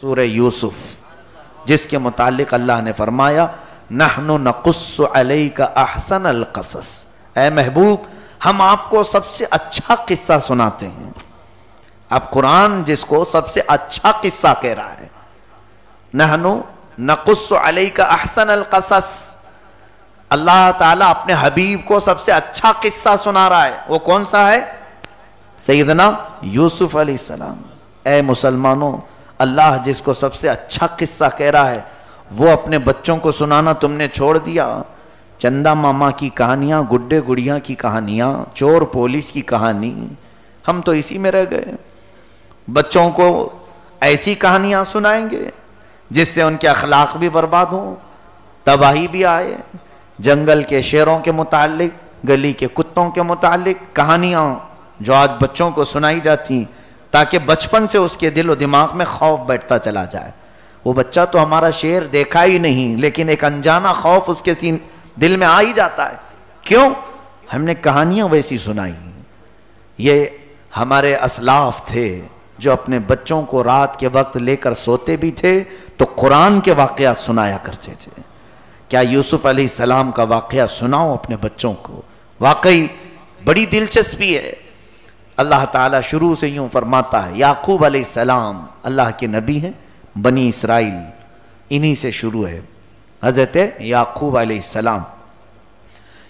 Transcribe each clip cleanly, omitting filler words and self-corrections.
سورہ یوسف جس کے متعلق اللہ نے فرمایا نحن نقص علیک احسن القصص، اے محبوب ہم آپ کو سب سے اچھا قصہ سناتے ہیں۔ اب قرآن جس کو سب سے اچھا قصہ کہہ رہا ہے، نحن نقص علیک احسن القصص، اللہ تعالیٰ اپنے حبیب کو سب سے اچھا قصہ سنا رہا ہے۔ وہ کون سا ہے؟ سیدنا یوسف علیہ السلام۔ اے مسلمانوں، اللہ جس کو سب سے اچھا قصہ کہہ رہا ہے وہ اپنے بچوں کو سنانا تم نے چھوڑ دیا۔ چندا ماما کی کہانیاں، گڈے گڑیا کی کہانیاں، چور پولیس کی کہانی، ہم تو اسی میں رہ گئے۔ بچوں کو ایسی کہانیاں سنائیں گے جس سے ان کے اخلاق بھی برباد ہوں، تباہی بھی آئے۔ جنگل کے شیروں کے متعلق، گلی کے کتوں کے متعلق کہانیاں جو آج بچوں کو سنائی جاتی تاکہ بچپن سے اس کے دل و دماغ میں خوف بیٹھتا چلا جائے۔ وہ بچہ تو ہمارا شیر دیکھا ہی نہیں، لیکن ایک انجانا خوف اس کے دل میں آ ہی جاتا ہے۔ کیوں؟ ہم نے کہانیاں ویسی سنائی۔ یہ ہمارے اسلاف تھے جو اپنے بچوں کو رات کے وقت لے کر سوتے بھی تھے تو قرآن کے واقعات سنایا کرتے تھے۔ کیا یوسف علیہ السلام کا واقعہ سناؤ اپنے بچوں کو؟ واقعی بڑی دلچسپی ہے۔ اللہ تعالیٰ شروع سے یوں فرماتا ہے، یعقوب علیہ السلام اللہ کے نبی ہیں، بنی اسرائیل انہی سے شروع ہے۔ حضرت یعقوب علیہ السلام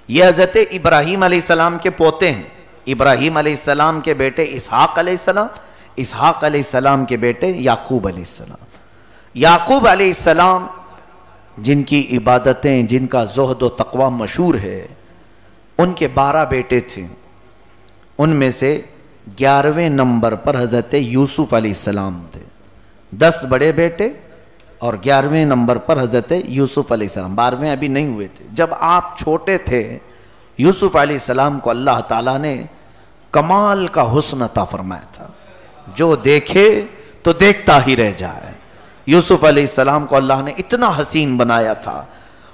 یہ حضرت ابراہیم علیہ السلام کے پوتے ہیں۔ ابراہیم علیہ السلام کے بیٹے اسحاق علیہ السلام، اسحاق علیہ السلام کے بیٹے یعقوب علیہ السلام۔ یعقوب علیہ السلام جن کی عبادتیں، جن کا زہد و تقوی مشہور ہے، ان کے 12 بیٹے تھے۔ ان میں سے 11ویں نمبر پر حضرت یوسف علیہ السلام تھے۔ 10 بڑے بیٹے اور 11ویں نمبر پر حضرت یوسف علیہ السلام، 12ویں ابھی نہیں ہوئے تھے۔ جب آپ چھوٹے تھے یوسف علیہ السلام کو اللہ تعالیٰ نے کمال کا حسن عطا فرمایا تھا، جو دیکھے تو دیکھتا ہی رہ جائے۔ یوسف علیہ السلام کو اللہ نے اتنا حسین بنایا تھا،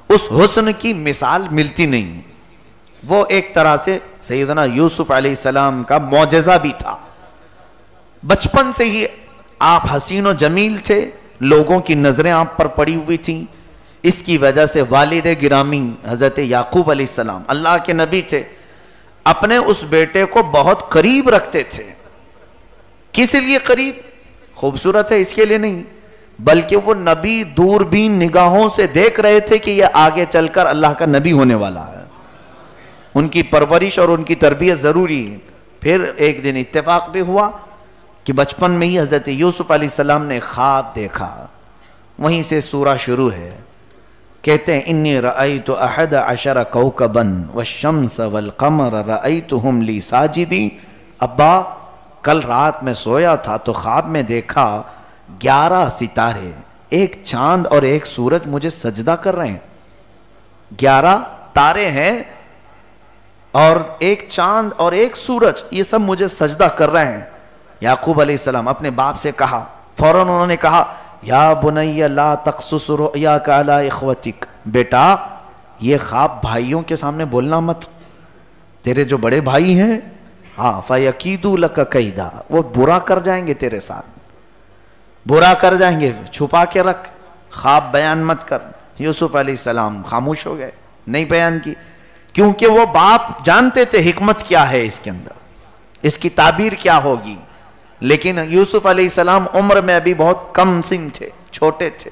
اس حسن کی مثال ملتی نہیں۔ وہ ایک طرح سے سیدنا یوسف علیہ السلام کا معجزہ بھی تھا۔ بچپن سے ہی آپ حسین و جمیل تھے، لوگوں کی نظریں آپ پر پڑی ہوئی تھیں۔ اس کی وجہ سے والد گرامی حضرت یعقوب علیہ السلام اللہ کے نبی تھے، اپنے اس بیٹے کو بہت قریب رکھتے تھے۔ کس لیے قریب؟ خوبصورت ہے اس کے لیے نہیں، بلکہ وہ نبی دوربین نگاہوں سے دیکھ رہے تھے کہ یہ آگے چل کر اللہ کا نبی ہونے والا ہے۔ ان کی پرورش اور ان کی تربیت ضروری ہے۔ پھر ایک دن اتفاق بھی ہوا کہ بچپن میں ہی حضرت یوسف علیہ السلام نے خواب دیکھا۔ وہیں سے سورہ شروع ہے۔ کہتے ہیں انی رأیت 11 کوکبا والشمس والقمر رأیتہم لی ساجدین۔ ابا کل رات میں سویا تھا تو خواب میں دیکھا 11 ستارے، ایک چاند اور ایک سورج مجھے سجدہ کر رہے ہیں۔ 11 تارے ہیں اور ایک چاند اور ایک سورج، یہ سب مجھے سجدہ کر رہے ہیں۔ یعقوب علیہ السلام اپنے باپ سے کہا، فوراً انہوں نے کہا یا بنی لا تقصص رؤیاک علی اخوتک، بیٹا یہ خواب بھائیوں کے سامنے بولنا مت، تیرے جو بڑے بھائی ہیں ہاں فیکیدوا لک کیدا، وہ برا کر جائیں گے تیرے ساتھ، برا کر جائیں گے، چھپا کے رکھ، خواب بیان مت کر۔ یوسف علیہ السلام خاموش ہو گئے، نہیں بیان کی، کیونکہ وہ باپ جانتے تھے حکمت کیا ہے اس کے اندر، اس کی تعبیر کیا ہوگی۔ لیکن یوسف علیہ السلام عمر میں ابھی بہت کم سن تھے، چھوٹے تھے،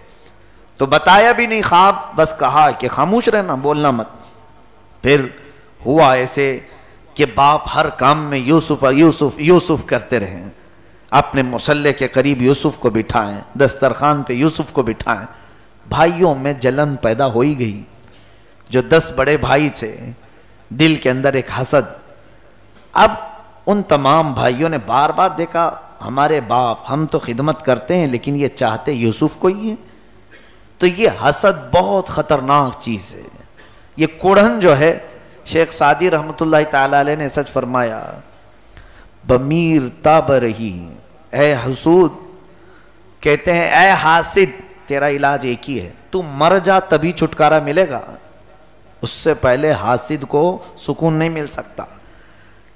تو بتایا بھی نہیں خواب، بس کہا کہ خاموش رہنا، بولنا مت۔ پھر ہوا ایسے کہ باپ ہر کام میں یوسف یوسف یوسف کرتے رہے، اپنے مصلے کے قریب یوسف کو بٹھائیں، دسترخوان پہ یوسف کو بٹھائیں۔ بھائیوں میں جلن پیدا ہو ہی گئی۔ جو 10 بڑے بھائی تھے دل کے اندر ایک حسد۔ اب ان تمام بھائیوں نے بار بار دیکھا ہمارے باپ ہم تو خدمت کرتے ہیں لیکن یہ چاہتے یوسف کو ہی ہے، تو یہ حسد بہت خطرناک چیز ہے۔ یہ کوڑھن جو ہے، شیخ سعدی رحمت اللہ تعالی علیہ نے سچ فرمایا، بمیر تاب رہی اے حسود، کہتے ہیں اے حاسد تیرا علاج ایک ہی ہے، تو مر جا تبھی چھٹکارا ملے گا، اس سے پہلے حاسد کو سکون نہیں مل سکتا۔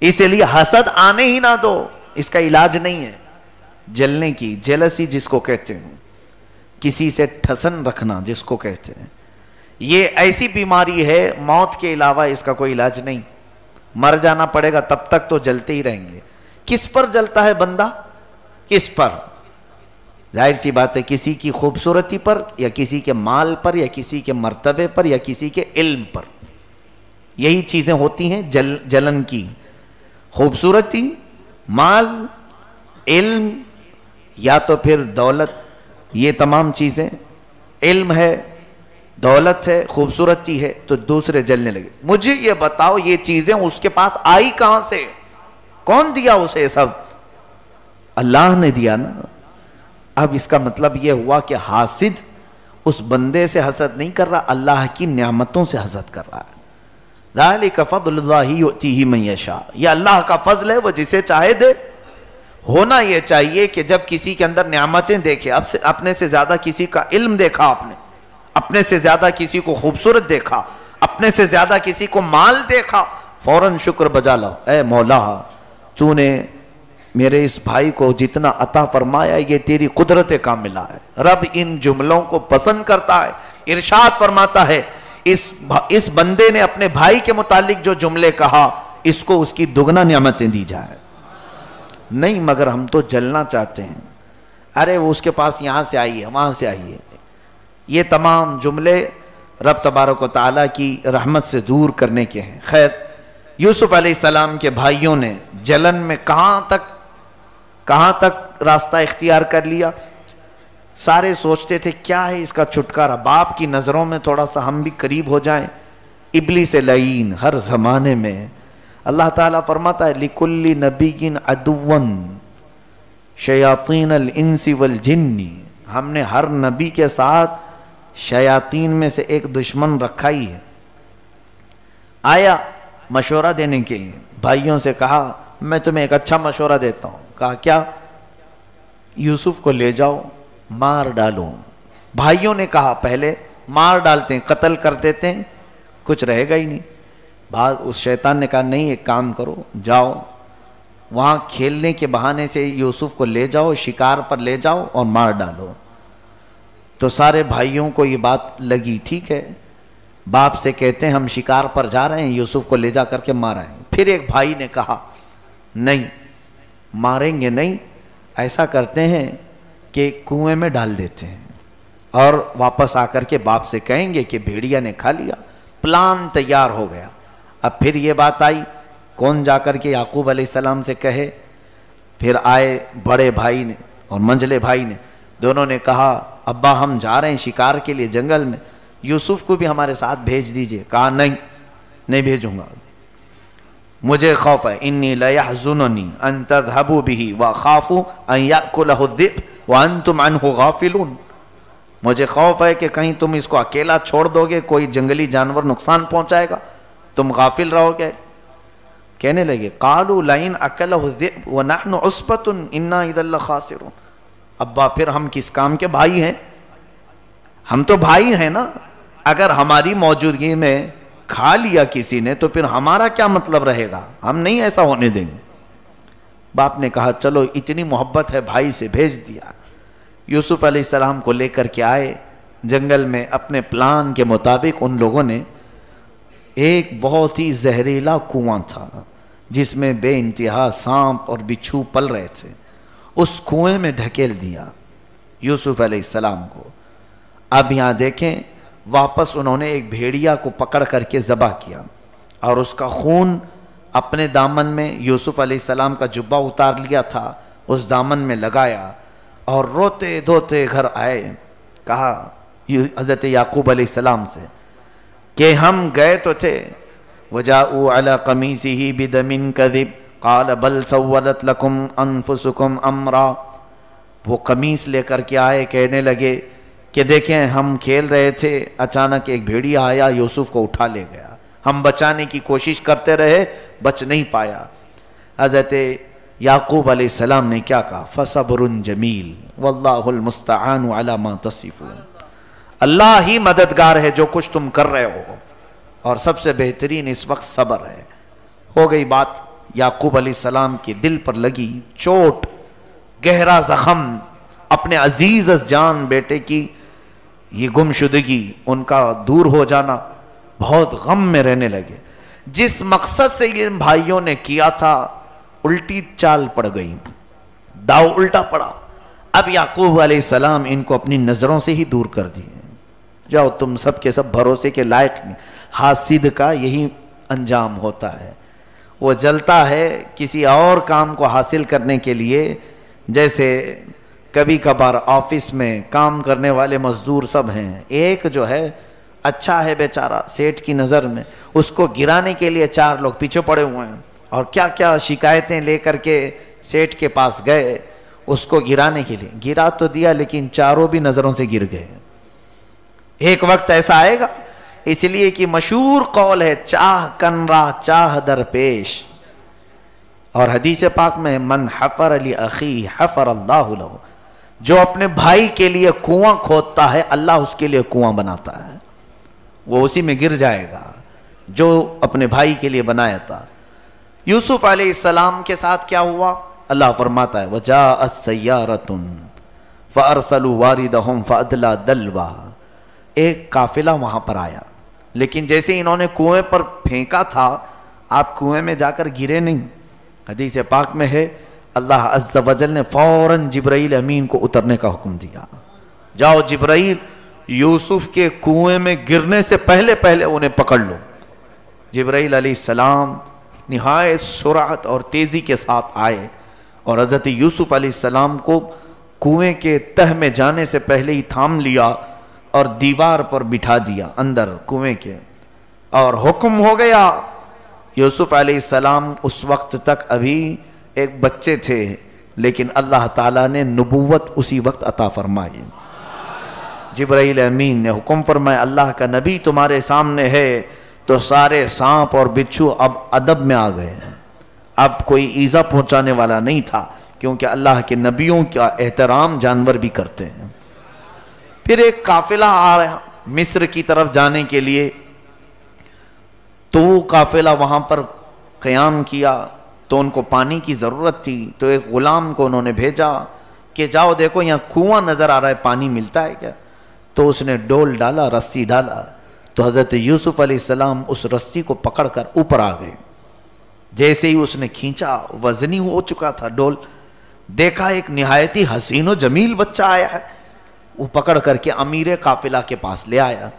اس لیے حسد آنے ہی نہ دو، اس کا علاج نہیں ہے۔ جلنے کی، جیلسی جس کو کہتے ہیں، کسی سے ٹھسن رکھنا جس کو کہتے ہیں، یہ ایسی بیماری ہے موت کے علاوہ اس کا کوئی علاج نہیں، مر جانا پڑے گا، تب تک تو جلتے ہی رہیں گے۔ کس پر جلتا ہے بندہ؟ کس پر؟ ظاہر سی بات ہے کسی کی خوبصورتی پر، یا کسی کے مال پر، یا کسی کے مرتبے پر، یا کسی کے علم پر۔ یہی چیزیں ہوتی ہیں جلن کی، خوبصورتی، مال، علم، یا تو پھر دولت، یہ تمام چیزیں، علم ہے، دولت ہے، خوبصورتی ہے، تو دوسرے جلنے لگے۔ مجھے یہ بتاؤ یہ چیزیں اس کے پاس آئی کہاں سے؟ کون دیا اسے سب؟ اللہ نے دیا نا۔ اب اس کا مطلب یہ ہوا کہ حاسد اس بندے سے حسد نہیں کر رہا، اللہ کی نعمتوں سے حسد کر رہا ہے۔ ذالک فضل اللہ یؤتیہ من یشاء، یہ اللہ کا فضل ہے، وہ جسے چاہے دے۔ ہونا یہ چاہیے کہ جب کسی کے اندر نعمتیں دیکھے، اپنے سے زیادہ کسی کا علم دیکھا آپ نے، اپنے سے زیادہ کسی کو خوبصورت دیکھا، اپنے سے زیادہ کسی کو مال دیکھا، فوراً شکر بجا لاؤ، اے مولا تو نے میرے اس بھائی کو جتنا عطا فرمایا یہ تیری قدرت کاملہ ہے۔ رب ان جملوں کو پسند کرتا ہے، ارشاد فرماتا ہے اس بندے نے اپنے بھائی کے متعلق جو جملے کہا اس کو اس کی دگنا نعمتیں دی جائے۔ نہیں مگر ہم تو جلنا چاہتے ہیں، ارے وہ اس کے پاس یہاں سے آئی ہے، وہاں سے آئی ہے۔ یہ تمام جملے رب تبارک و تعالیٰ کی رحمت سے دور کرنے کے ہیں۔ خیر، یوسف علیہ السلام کے بھائیوں نے جلن میں کہاں تک راستہ اختیار کر لیا؟ سارے سوچتے تھے کیا ہے اس کا چھٹکارا، باپ کی نظروں میں تھوڑا سا ہم بھی قریب ہو جائیں۔ ابلیس لعین ہر زمانے میں، اللہ تعالیٰ فرماتا ہے لِكُلِّ نَبِيٍّ عَدُوًّا شَيَاطِينَ الْإِنسِ وَالْجِنِّ، ہم نے ہر نبی کے ساتھ شیاطین میں سے ایک دشمن رکھا ہی ہے۔ آیا مشورہ دینے کے لیے، بھائیوں سے کہا میں تمہیں ایک اچھا مشورہ دیتا ہوں۔ کہا کیا؟ یوسف کو لے جاؤ، مار ڈالو۔ بھائیوں نے کہا پہلے مار ڈالتے ہیں، قتل کر دیتے ہیں، کچھ رہے گا ہی نہیں۔ بعد اس شیطان نے کہا نہیں، ایک کام کرو، جاؤ وہاں کھیلنے کے بہانے سے یوسف کو لے جاؤ، شکار پر لے جاؤ اور مار ڈالو۔ تو سارے بھائیوں کو یہ بات لگی، ٹھیک ہے، باپ سے کہتے ہیں ہم شکار پر جا رہے ہیں، یوسف کو لے جا کر کے مارائیں۔ پھر ایک بھائی نے کہا نہیں، ماریں گے نہیں، ایسا کرتے ہیں کہ کنویں میں ڈال دیتے ہیں اور واپس آ کر کے باپ سے کہیں گے کہ بھیڑیا نے کھا لیا۔ پلان تیار ہو گیا۔ اب پھر یہ بات آئی، کون جا کر کے یعقوب علیہ السلام سے کہے؟ پھر آئے بڑے بھائی نے اور منجلے بھائی نے، دونوں نے کہا ابا ہم جا رہے ہیں شکار کے لیے جنگل میں، یوسف کو بھی ہمارے ساتھ بھیج دیجئے۔ کہا نہیں بھیجوں گا، مجھے خوف ہے، انی لیحزننی ان تذهبوا به واخاف ان یاکلہ الذئب وانتم عنہ غافلون، مجھے خوف ہے کہ کہیں تم اس کو اکیلا چھوڑ دو گے، کوئی جنگلی جانور نقصان پہنچائے گا، تم غافل رہو گے۔ کہنے لگے قالوا لئن اکلہ الذئب ونحن عصبۃ انا اذا لخاسرون، ابا پھر ہم کس کام کے بھائی ہیں؟ ہم تو بھائی ہیں نا، اگر ہماری موجودگی میں کھا لیا کسی نے تو پھر ہمارا کیا مطلب رہے گا، ہم نہیں ایسا ہونے دیں گے۔ باپ نے کہا چلو اتنی محبت ہے بھائی سے، بھیج دیا۔ یوسف علیہ السلام کو لے کر کے آئے جنگل میں، اپنے پلان کے مطابق ان لوگوں نے ایک بہت ہی زہریلا کنواں تھا جس میں بے انتہا سانپ اور بچھو پل رہے تھے، اس کنویں میں ڈھکیل دیا یوسف علیہ السلام کو۔ اب یہاں دیکھیں، واپس انہوں نے ایک بھیڑیا کو پکڑ کر کے ذبح کیا اور اس کا خون اپنے دامن میں، یوسف علیہ السلام کا جبہ اتار لیا تھا اس دامن میں لگایا اور روتے دھوتے گھر آئے۔ کہا حضرت یعقوب علیہ السلام سے کہ ہم گئے تو تھے، وَجَاءُوا عَلَى قَمِيصِهِ بِدَمٍ كَذِبٍ قَالَ بَلْ سَوَّلَتْ لَكُمْ أَنفُسُكُمْ أَمْرًا، وہ قمیص لے کر کے آئے، کہنے لگے کہ دیکھیں ہم کھیل رہے تھے، اچانک ایک بھیڑیا آیا یوسف کو اٹھا لے گیا، ہم بچانے کی کوشش کرتے رہے، بچ نہیں پایا۔ حضرت یعقوب علیہ السلام نے کیا کہا؟ فَصَبْرٌ جَمِيلٌ وَاللَّهُ الْمُسْتَعَانُ عَلَى مَا تَصِفُونَ، اللہ ہی مددگار ہے جو کچھ تم کر رہے ہو، اور سب سے بہترین اس وقت صبر ہے۔ ہو گئی بات، یعقوب علیہ السلام کے دل پر لگی چوٹ، گہرا زخم، اپنے عزیز از جان بیٹے کی یہ گمشدگی، ان کا دور ہو جانا، بہت غم میں رہنے لگے۔ جس مقصد سے یہ بھائیوں نے کیا تھا الٹی چال پڑ گئی، داؤ الٹا پڑا۔ اب یعقوب علیہ السلام ان کو اپنی نظروں سے ہی دور کر دیے، جاؤ تم سب کے سب بھروسے کے لائق نہیں۔ حاسد کا یہی انجام ہوتا ہے، وہ جلتا ہے کسی اور کام کو حاصل کرنے کے لیے۔ جیسے کبھی کبھار آفس میں کام کرنے والے مزدور سب ہیں، ایک جو ہے اچھا ہے بیچارہ سیٹ کی نظر میں، اس کو گرانے کے لیے 4 لوگ پیچھے پڑے ہوئے ہیں، اور کیا کیا شکایتیں لے کر کے سیٹ کے پاس گئے اس کو گرانے کے لیے۔ گرا تو دیا لیکن چاروں بھی نظروں سے گر گئے۔ ایک وقت ایسا آئے گا، اس لیے کہ مشہور قول ہے چاہ کن را چاہ در پیش، اور حدیث پاک میں من حفر لأخی حفر اللہ لہ، جو اپنے بھائی کے لیے کنواں کھودتا ہے اللہ اس کے لیے کنواں بناتا ہے، وہ اسی میں گر جائے گا جو اپنے بھائی کے لیے بنایا تھا۔ یوسف علیہ السلام کے ساتھ کیا ہوا؟ اللہ فرماتا ہے وَجَاءَتْ سَيَّارَةٌ فَأَرْسَلُوا وَارِدَهُمْ فَأَدْلَى دَلْوَا، ایک قافلہ وہاں پر آیا، لیکن جیسے انہوں نے کنویں پر پھینکا تھا، آپ کنویں میں جا کر گرے نہیں۔ حدیث پاک میں ہے اللہ عز و جل نے فوراً جبرائیل امین کو اترنے کا حکم دیا، جاؤ جبرائیل یوسف کے کنویں میں گرنے سے پہلے انہیں پکڑ لو۔ جبرائیل علیہ السلام نہایت سرعت اور تیزی کے ساتھ آئے اور حضرت یوسف علیہ السلام کو کنویں کے تہ میں جانے سے پہلے ہی تھام لیا اور دیوار پر بٹھا دیا اندر کنویں کے، اور حکم ہو گیا۔ یوسف علیہ السلام اس وقت تک ابھی ایک بچے تھے، لیکن اللہ تعالیٰ نے نبوت اسی وقت عطا فرمائی۔ جبرائیل امین نے حکم فرمایا اللہ کا نبی تمہارے سامنے ہے، تو سارے سانپ اور بچھو اب ادب میں آ گئے، اب کوئی ایذا پہنچانے والا نہیں تھا، کیونکہ اللہ کے نبیوں کا احترام جانور بھی کرتے ہیں۔ پھر ایک قافلہ آ رہا مصر کی طرف جانے کے لیے، تو وہ قافلہ وہاں پر قیام کیا، تو ان کو پانی کی ضرورت تھی، تو ایک غلام کو انہوں نے بھیجا کہ جاؤ دیکھو یہاں کنواں نظر آ رہا ہے، پانی ملتا ہے کیا؟ تو اس نے ڈول ڈالا، رسی ڈالا، تو حضرت یوسف علیہ السلام اس رسی کو پکڑ کر اوپر آ گئے۔ جیسے ہی اس نے کھینچا، وزنی ہو چکا تھا ڈول، دیکھا ایک نہایتی حسین و جمیل بچہ آیا ہے، وہ پکڑ کر کے امیر قافلہ کے پاس لے آیا۔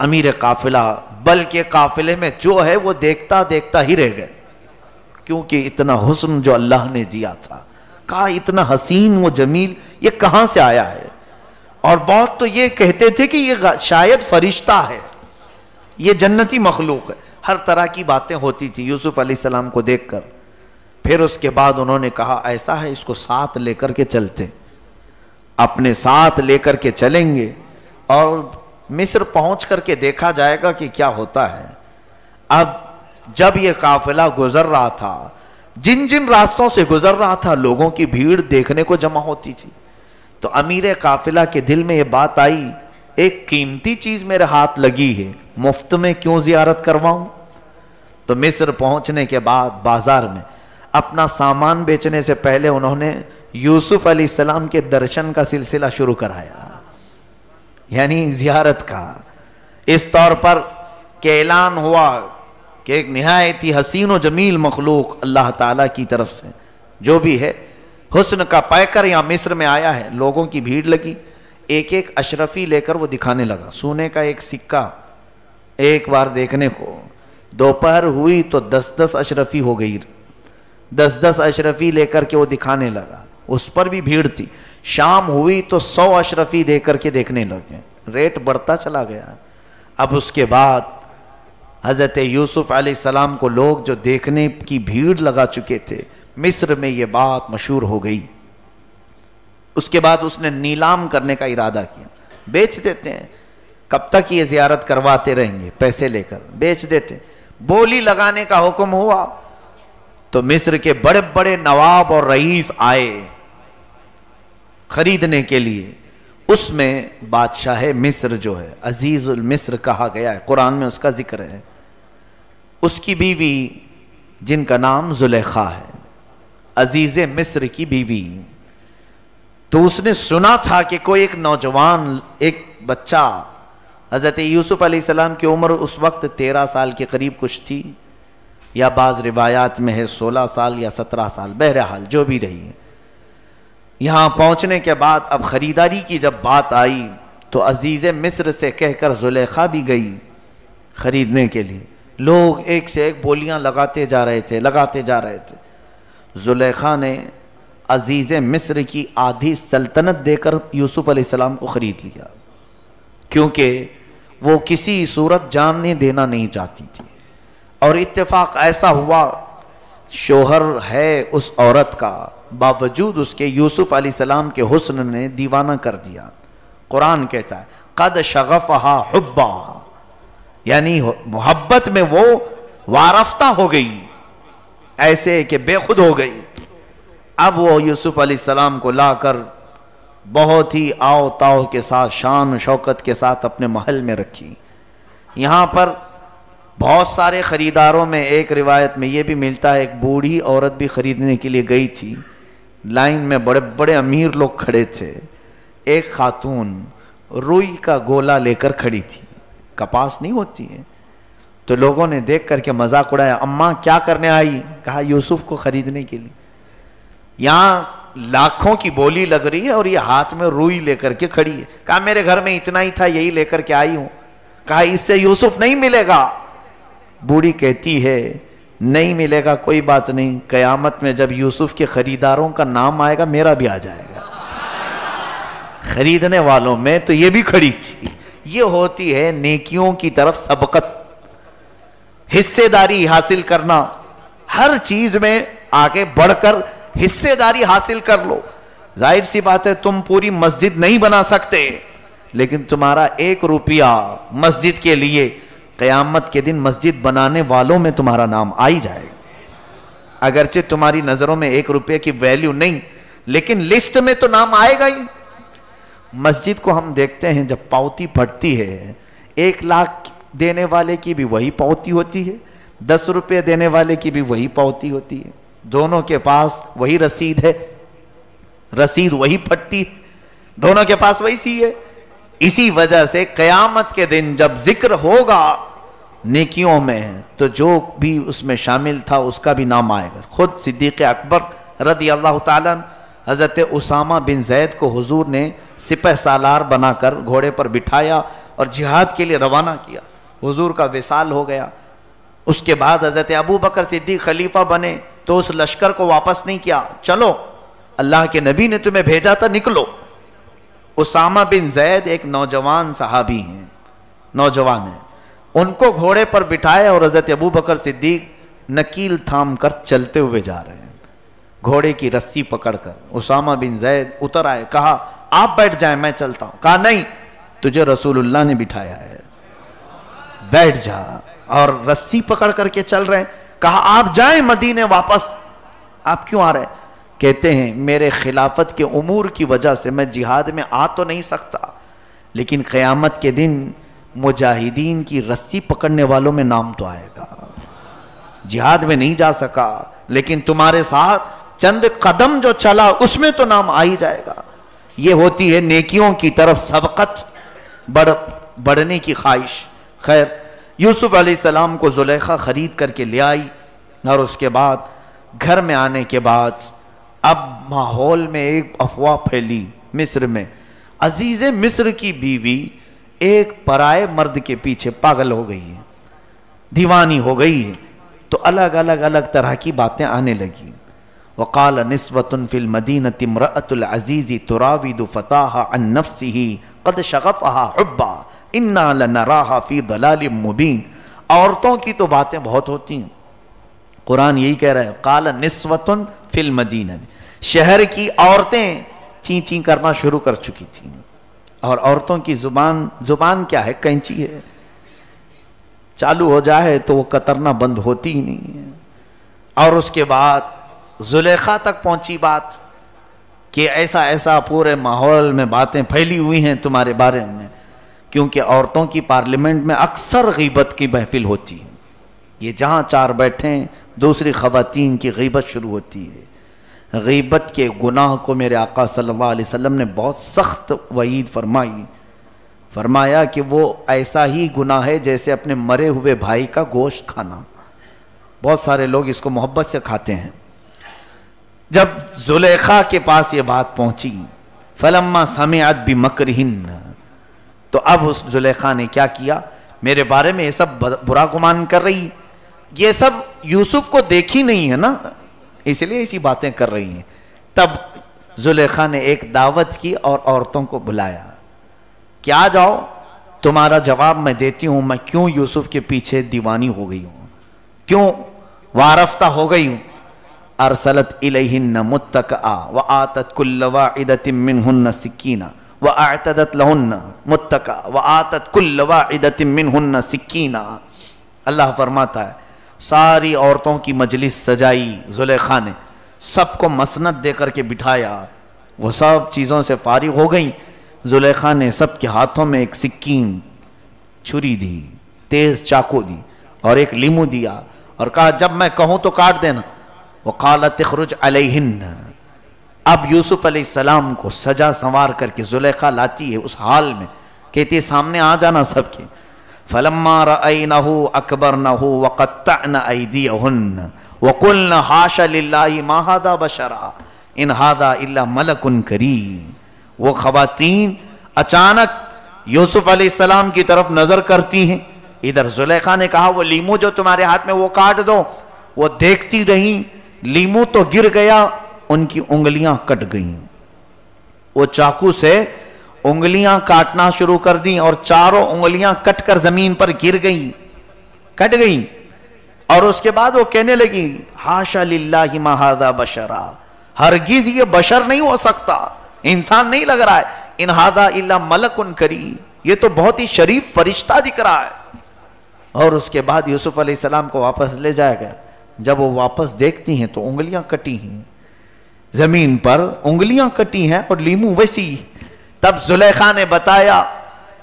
امیر قافلہ بلکہ قافلے میں جو ہے وہ دیکھتا دیکھتا ہی رہ گئے، کیونکہ اتنا حسن جو اللہ نے دیا تھا، کہا اتنا حسین و جمیل یہ کہاں سے آیا ہے؟ اور بہت تو یہ کہتے تھے کہ یہ شاید فرشتہ ہے، یہ جنتی مخلوق ہے، ہر طرح کی باتیں ہوتی تھی یوسف علیہ السلام کو دیکھ کر۔ پھر اس کے بعد انہوں نے کہا ایسا ہے اس کو ساتھ لے کر کے چلتے، اپنے ساتھ لے کر کے چلیں گے اور مصر پہنچ کر کے دیکھا جائے گا کہ کیا ہوتا ہے۔ اب جب یہ قافلہ گزر رہا تھا، جن جن راستوں سے گزر رہا تھا لوگوں کی بھیڑ دیکھنے کو جمع ہوتی تھی، تو امیر قافلہ کے دل میں یہ بات آئی ایک قیمتی چیز میرے ہاتھ لگی ہے، مفت میں کیوں زیارت کرواؤں؟ تو مصر پہنچنے کے بعد بازار میں اپنا سامان بیچنے سے پہلے انہوں نے یوسف علیہ السلام کے درشن کا سلسلہ شروع کرایا، یعنی زیارت کا، اس طور پر کہ اعلان ہوا کہ ایک نہایتی حسین و جمیل مخلوق اللہ تعالیٰ کی طرف سے جو بھی ہے حسن کا پیکر یہاں مصر میں آیا ہے۔ لوگوں کی بھیڑ لگی، ایک ایک اشرفی لے کر وہ دکھانے لگا، سونے کا ایک سکہ ایک بار دیکھنے کو، دوپہر ہوئی تو 10 اشرفی ہو گئی، 10 اشرفی لے کر کے وہ دکھانے لگا، اس پر بھی بھیڑ تھی، شام ہوئی تو 100 اشرفی دے کر کے دیکھنے لگے، ریٹ بڑھتا چلا گیا۔ اب اس کے بعد حضرت یوسف علیہ السلام کو لوگ جو دیکھنے کی بھیڑ لگا چکے تھے، مصر میں یہ بات مشہور ہو گئی۔ اس کے بعد اس نے نیلام کرنے کا ارادہ کیا، بیچ دیتے ہیں، کب تک یہ زیارت کرواتے رہیں گے، پیسے لے کر بیچ دیتے۔ بولی لگانے کا حکم ہوا تو مصر کے بڑے بڑے نواب اور رئیس آئے خریدنے کے لیے۔ اس میں بادشاہ مصر جو ہے عزیز المصر کہا گیا ہے، قرآن میں اس کا ذکر ہے، اس کی بیوی جن کا نام زلیخا ہے، عزیز مصر کی بیوی، تو اس نے سنا تھا کہ کوئی ایک نوجوان، ایک بچہ، حضرت یوسف علیہ السلام کی عمر اس وقت 13 سال کے قریب کچھ تھی، یا بعض روایات میں ہے 16 سال یا 17 سال، بہرحال جو بھی رہی ہے۔ یہاں پہنچنے کے بعد اب خریداری کی جب بات آئی تو عزیز مصر سے کہہ کر زلیخا بھی گئی خریدنے کے لیے۔ لوگ ایک سے ایک بولیاں لگاتے جا رہے تھے۔ زلیخا نے عزیز مصر کی آدھی سلطنت دے کر یوسف علیہ السلام کو خرید لیا، کیونکہ وہ کسی صورت جاننے دینا نہیں چاہتی تھی۔ اور اتفاق ایسا ہوا، شوہر ہے اس عورت کا، باوجود اس کے یوسف علیہ السلام کے حسن نے دیوانہ کر دیا۔ قرآن کہتا ہے قد شغفہا حبا، یعنی محبت میں وہ وارفتہ ہو گئی، ایسے کہ بے خود ہو گئی۔ اب وہ یوسف علیہ السلام کو لا کر بہت ہی آؤ تاؤ کے ساتھ، شان و شوکت کے ساتھ اپنے محل میں رکھی۔ یہاں پر بہت سارے خریداروں میں ایک روایت میں یہ بھی ملتا ہے، ایک بوڑھی عورت بھی خریدنے کے لیے گئی تھی، لائن میں بڑے بڑے امیر لوگ کھڑے تھے۔ ایک خاتون روئی کا گولا لے کر کھڑی تھی، کپاس نہیں ہوتی ہے، تو لوگوں نے دیکھ کر کے مذاق اڑایا، اماں کیا کرنے آئی؟ کہا یوسف کو خریدنے کے لیے۔ یہاں لاکھوں کی بولی لگ رہی ہے اور یہ ہاتھ میں روئی لے کر کے کھڑی ہے۔ کہا میرے گھر میں اتنا ہی تھا، یہی لے کر کے آئی ہوں۔ کہا اس سے یوسف نہیں ملے گا۔ بوڑھی کہتی ہے نہیں ملے گا، کوئی بات نہیں، قیامت میں جب یوسف کے خریداروں کا نام آئے گا میرا بھی آ جائے گا۔ خریدنے والوں میں تو یہ بھی کھڑی تھی۔ یہ ہوتی ہے نیکیوں کی طرف سبقت، حصے داری حاصل کرنا، ہر چیز میں آگے بڑھ کر حصے داری حاصل کر لو۔ ظاہر سی بات ہے تم پوری مسجد نہیں بنا سکتے، لیکن تمہارا 1 روپیہ مسجد کے لیے قیامت کے دن مسجد بنانے والوں میں تمہارا نام آئی جائے گا۔ اگرچہ تمہاری نظروں میں 1 روپے کی ویلیو نہیں، لیکن لسٹ میں تو نام آئے گا ہی۔ مسجد کو ہم دیکھتے ہیں جب پاوتی پھٹتی ہے، 1 لاکھ دینے والے کی بھی وہی پاوتی ہوتی ہے، 10 روپے دینے والے کی بھی وہی پاوتی ہوتی ہے، دونوں کے پاس وہی رسید ہے، رسید وہی پھٹتی ہے، دونوں کے پاس وہی سی ہے۔ اسی وجہ سے قیامت کے دن جب ذکر ہوگا نیکیوں میں تو جو بھی اس میں شامل تھا اس کا بھی نام آئے گا۔ خود صدیق اکبر رضی اللہ تعالیٰ حضرت اسامہ بن زید کو حضور نے سپہ سالار بنا کر گھوڑے پر بٹھایا اور جہاد کے لیے روانہ کیا۔ حضور کا وصال ہو گیا۔ اس کے بعد حضرت ابو بکر صدیق خلیفہ بنے تو اس لشکر کو واپس نہیں کیا، چلو اللہ کے نبی نے تمہیں بھیجا تھا، نکلو۔ اسامہ بن زید ایک نوجوان صحابی ہیں، نوجوان ہیں، ان کو گھوڑے پر بٹھائے اور حضرت ابو بکر صدیق نکیل تھام کر چلتے ہوئے جا رہے ہیں، گھوڑے کی رسی پکڑ کر۔ اسامہ بن زید اتر آئے، کہا آپ بیٹھ جائیں میں چلتا ہوں۔ کہا نہیں، تجھے رسول اللہ نے بٹھایا ہے، بیٹھ جا۔ اور رسی پکڑ کر کے چل رہے ہیں۔ کہا آپ جائیں مدینے واپس، آپ کیوں آ رہے ہیں؟ کہتے ہیں میرے خلافت کے امور کی وجہ سے میں جہاد میں آ تو نہیں سکتا، لیکن قیامت کے دن مجاہدین کی رسی پکڑنے والوں میں نام تو آئے گا۔ جہاد میں نہیں جا سکا، لیکن تمہارے ساتھ چند قدم جو چلا اس میں تو نام آ ہی جائے گا۔ یہ ہوتی ہے نیکیوں کی طرف سبقت، بڑھنے کی خواہش۔ خیر، یوسف علیہ السلام کو زلیخا خرید کر کے لے آئی، اور اس کے بعد گھر میں آنے کے بعد اب ماحول میں ایک افواہ پھیلی مصر میں، عزیز مصر کی بیوی ایک پرائے مرد کے پیچھے پاگل ہو گئی ہے، دیوانی ہو گئی ہے۔ تو الگ طرح کی باتیں آنے لگی۔ وقال نسوة في المدينة امرأة العزيز تراود فتاها عن نفسه قد شغفها حبا انا لنراها في ضلال مبين۔ عورتوں کی تو باتیں بہت ہوتی ہیں، قرآن یہی کہہ رہا ہے قال نسوة في المدينة، شہر کی عورتیں چین چین کرنا شروع کر چکی تھیں۔ اور عورتوں کی زبان کیا ہے؟ کینچی ہے، چالو ہو جائے تو وہ کترنا بند ہوتی ہی نہیں ہے۔ اور اس کے بعد زلیخا تک پہنچی بات کہ ایسا پورے ماحول میں باتیں پھیلی ہوئی ہیں تمہارے بارے میں، کیونکہ عورتوں کی پارلیمنٹ میں اکثر غیبت کی محفل ہوتی ہے۔ یہ جہاں 4 بیٹھیں دوسری خواتین کی غیبت شروع ہوتی ہے، غیبت کے گناہ کو میرے آقا صلی اللہ علیہ وسلم نے بہت سخت وعید فرمائی. فرمایا کہ وہ ایسا ہی گناہ ہے جیسے اپنے مرے ہوئے بھائی کا گوشت کھانا. بہت سارے لوگ اس کو محبت سے کھاتے ہیں. جب زلیخا کے پاس یہ بات پہنچی فلما سمعت بمکرہن، تو اب اس زلیخا نے کیا کیا، میرے بارے میں یہ سب برا گمان کر رہی، یہ سب یوسف کو دیکھی نہیں ہے نا، اس لیے ایسی باتیں کر رہی ہیں. تب زلیخا نے ایک دعوت کی اور عورتوں کو بلایا کہ آ جاؤ، تمہارا جواب میں دیتی ہوں میں کیوں یوسف کے پیچھے دیوانی ہو گئی ہوں، کیوں وارفتہ ہو گئی ہوں. ارسلت الیہن متکئا وآتت کل واحدۃ منہن سکینہ واعتدت لہن متکئا وآتت کل واحدۃ منہن سکینہ. اللہ فرماتا ہے ساری عورتوں کی مجلس سجائی زلیخا نے، سب کو مسند دے کر کے بٹھایا، وہ سب چیزوں سے فارغ ہو گئیں. زلیخا نے سب کے ہاتھوں میں ایک سکین، چھری دی، تیز چاقو دی اور ایک لیمو دیا اور کہا جب میں کہوں تو کاٹ دینا. وقالت اخرج علیہن. اب یوسف علیہ السلام کو سجا سنوار کر کے زلیخا لاتی ہے اس حال میں، کہتی ہے سامنے آ جانا سب کے. فلما رأینہ اکبرنہ وقطعن ایدیہن وقلن حاش للہ ما ھذا بشرا ان ھذا الا ملک کریم. وہ خواتین اچانک یوسف علیہ السلام کی طرف نظر کرتی ہیں. ادھر زلیخا نے کہا وہ لیمو جو تمہارے ہاتھ میں وہ کاٹ دو، وہ دیکھتی رہیں، لیمو تو گر گیا، ان کی انگلیاں کٹ گئیں. وہ چاقو سے انگلیاں کاٹنا شروع کر دیں اور چاروں انگلیاں کٹ کر زمین پر گر گئیں، کٹ گئیں. اور اس کے بعد وہ کہنے لگی حاشا للہ ما ھذا بشرا، ہرگز یہ بشر نہیں ہو سکتا، انسان نہیں لگ رہا ہے. ان ھذا الا ملک کریم، یہ تو بہت ہی شریف فرشتہ دکھ رہا ہے. اور اس کے بعد یوسف علیہ السلام کو واپس لے جایا گیا. جب وہ واپس دیکھتی ہیں تو انگلیاں کٹی ہیں، زمین پر انگلیاں کٹی ہیں اور لیمو ویسی. تب زلیخا نے بتایا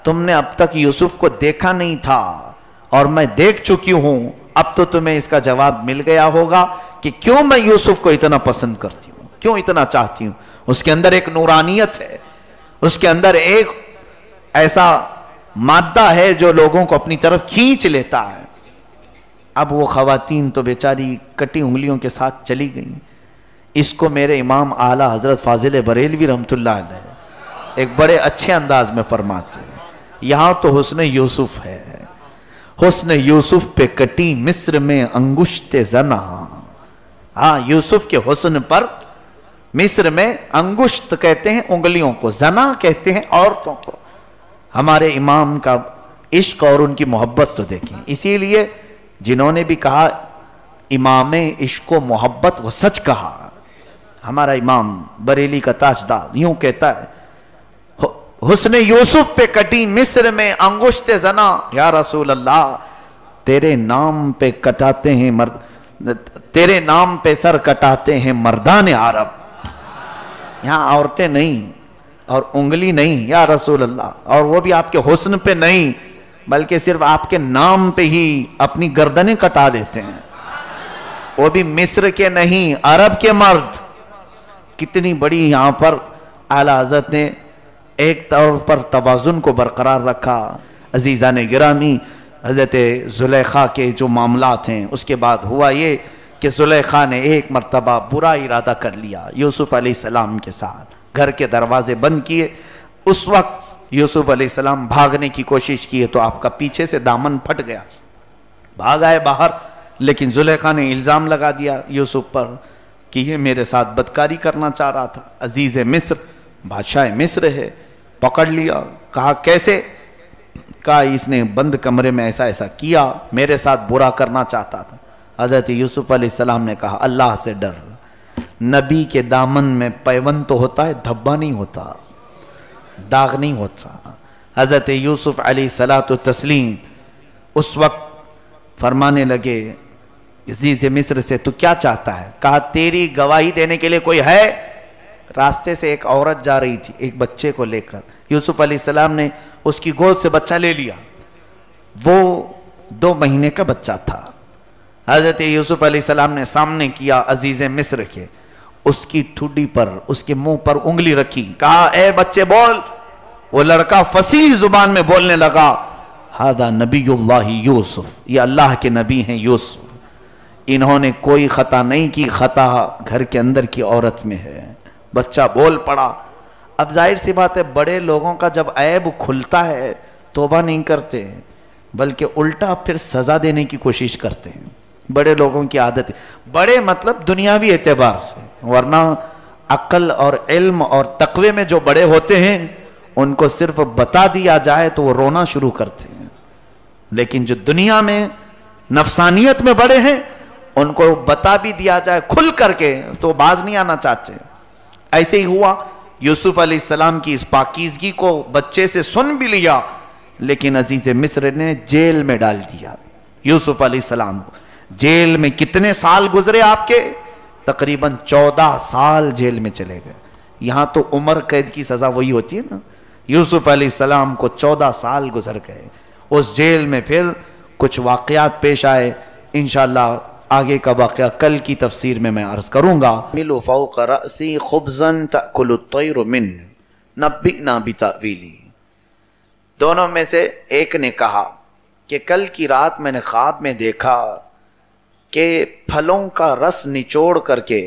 تم نے اب تک یوسف کو دیکھا نہیں تھا اور میں دیکھ چکی ہوں، اب تو تمہیں اس کا جواب مل گیا ہوگا کہ کیوں میں یوسف کو اتنا پسند کرتی ہوں، کیوں اتنا چاہتی ہوں. اس کے اندر ایک نورانیت ہے، اس کے اندر ایک ایسا مادہ ہے جو لوگوں کو اپنی طرف کھینچ لیتا ہے. اب وہ خواتین تو بیچاری کٹی انگلیوں کے ساتھ چلی گئیں. اس کو میرے امام اعلیٰ حضرت فاضل بریلوی رحمۃ اللہ علیہ ایک بڑے اچھے انداز میں فرماتے ہیں، یہاں تو حسن یوسف ہے، حسن یوسف پہ کٹی مصر میں انگشت زنا. ہاں، یوسف کے حسن پر مصر میں انگشت کہتے ہیں انگلیوں کو، زنا کہتے ہیں عورتوں کو. ہمارے امام کا عشق اور ان کی محبت تو دیکھیں. اسی لیے جنہوں نے بھی کہا امام عشق و محبت وہ سچ کہا. ہمارا امام بریلی کا تاجدار یوں کہتا ہے حسن یوسف پہ کٹی مصر میں انگشت زنا، یا رسول اللہ تیرے نام پہ کٹاتے ہیں تیرے نام پہ سر کٹاتے ہیں مردان عرب. یہاں عورتیں نہیں اور انگلی نہیں یا رسول اللہ، اور وہ بھی آپ کے حسن پہ نہیں بلکہ صرف آپ کے نام پہ ہی اپنی گردنیں کٹا دیتے ہیں، وہ بھی مصر کے نہیں عرب کے مرد. کتنی بڑی یہاں پر اعلیٰ حضرت نے ایک طور پر توازن کو برقرار رکھا. عزیزان گرامی، حضرت زلیخا کے جو معاملات ہیں اس کے بعد ہوا یہ کہ زلیخا نے ایک مرتبہ برا ارادہ کر لیا یوسف علیہ السلام کے ساتھ، گھر کے دروازے بند کیے. اس وقت یوسف علیہ السلام بھاگنے کی کوشش کی تو آپ کا پیچھے سے دامن پھٹ گیا، بھاگ آئے باہر. لیکن زلیخا نے الزام لگا دیا یوسف پر کہ یہ میرے ساتھ بدکاری کرنا چاہ رہا تھا. عزیز مصر، بادشاہ مصر ہے. پکڑ لیا، کہا کیسے؟ کہا اس نے بند کمرے میں ایسا ایسا کیا، میرے ساتھ برا کرنا چاہتا تھا. حضرت یوسف علیہ السلام نے کہا اللہ سے ڈر، نبی کے دامن میں پیوند تو ہوتا ہے، دھبا نہیں ہوتا، داغ نہیں ہوتا. حضرت یوسف علیہ السلام اس وقت فرمانے لگے عزیز مصر سے تو کیا چاہتا ہے؟ کہا تیری گواہی دینے کے لیے کوئی ہے؟ راستے سے ایک عورت جا رہی تھی ایک بچے کو لے کر، یوسف علیہ السلام نے اس کی گود سے بچہ لے لیا. وہ 2 مہینے کا بچہ تھا. حضرت یوسف علیہ السلام نے سامنے کیا عزیز مصر کے. اس کی ٹھڈی پر، اس کے منہ پر انگلی رکھی، کہا اے بچے بول۔ وہ لڑکا فصیح زبان میں بولنے لگا، ہذا نبی اللہ یوسف، یہ اللہ کے نبی ہیں یوسف، انہوں نے کوئی خطا نہیں کی، خطا گھر کے اندر کی عورت میں ہے۔ بچہ بول پڑا۔ اب ظاہر سی بات ہے، بڑے لوگوں کا جب عیب کھلتا ہے توبہ نہیں کرتے، بلکہ الٹا پھر سزا دینے کی کوشش کرتے ہیں۔ بڑے لوگوں کی عادت ہے، بڑے مطلب دنیاوی اعتبار سے، ورنہ عقل اور علم اور تقوی میں جو بڑے ہوتے ہیں ان کو صرف بتا دیا جائے تو وہ رونا شروع کرتے ہیں، لیکن جو دنیا میں نفسانیت میں بڑے ہیں ان کو بتا بھی دیا جائے کھل کر کے تو باز نہیں آنا چاہتے۔ ایسے ہی ہوا، یوسف علیہ السلام کی اس پاکیزگی کو بچے سے سن بھی لیا، لیکن عزیز مصر نے جیل میں ڈال دیا یوسف علیہ السلام کو۔ جیل میں کتنے سال گزرے آپ کے؟ تقریباً 14 سال جیل میں چلے گئے۔ یہاں تو عمر قید کی سزا وہی ہوتی ہے نا، یوسف علیہ السلام کو 14 سال گزر گئے اس جیل میں۔ پھر کچھ واقعات پیش آئے، انشاءاللہ آگے کا واقعہ کل کی تفسیر میں عرض کروں گا۔ ملو فوق رأسی خبزا تأکل الطیر من نبئنا بتأویلی۔ دونوں میں سے ایک نے کہا کہ کل کی رات میں نے خواب میں دیکھا کہ پھلوں کا رس نچوڑ کر کے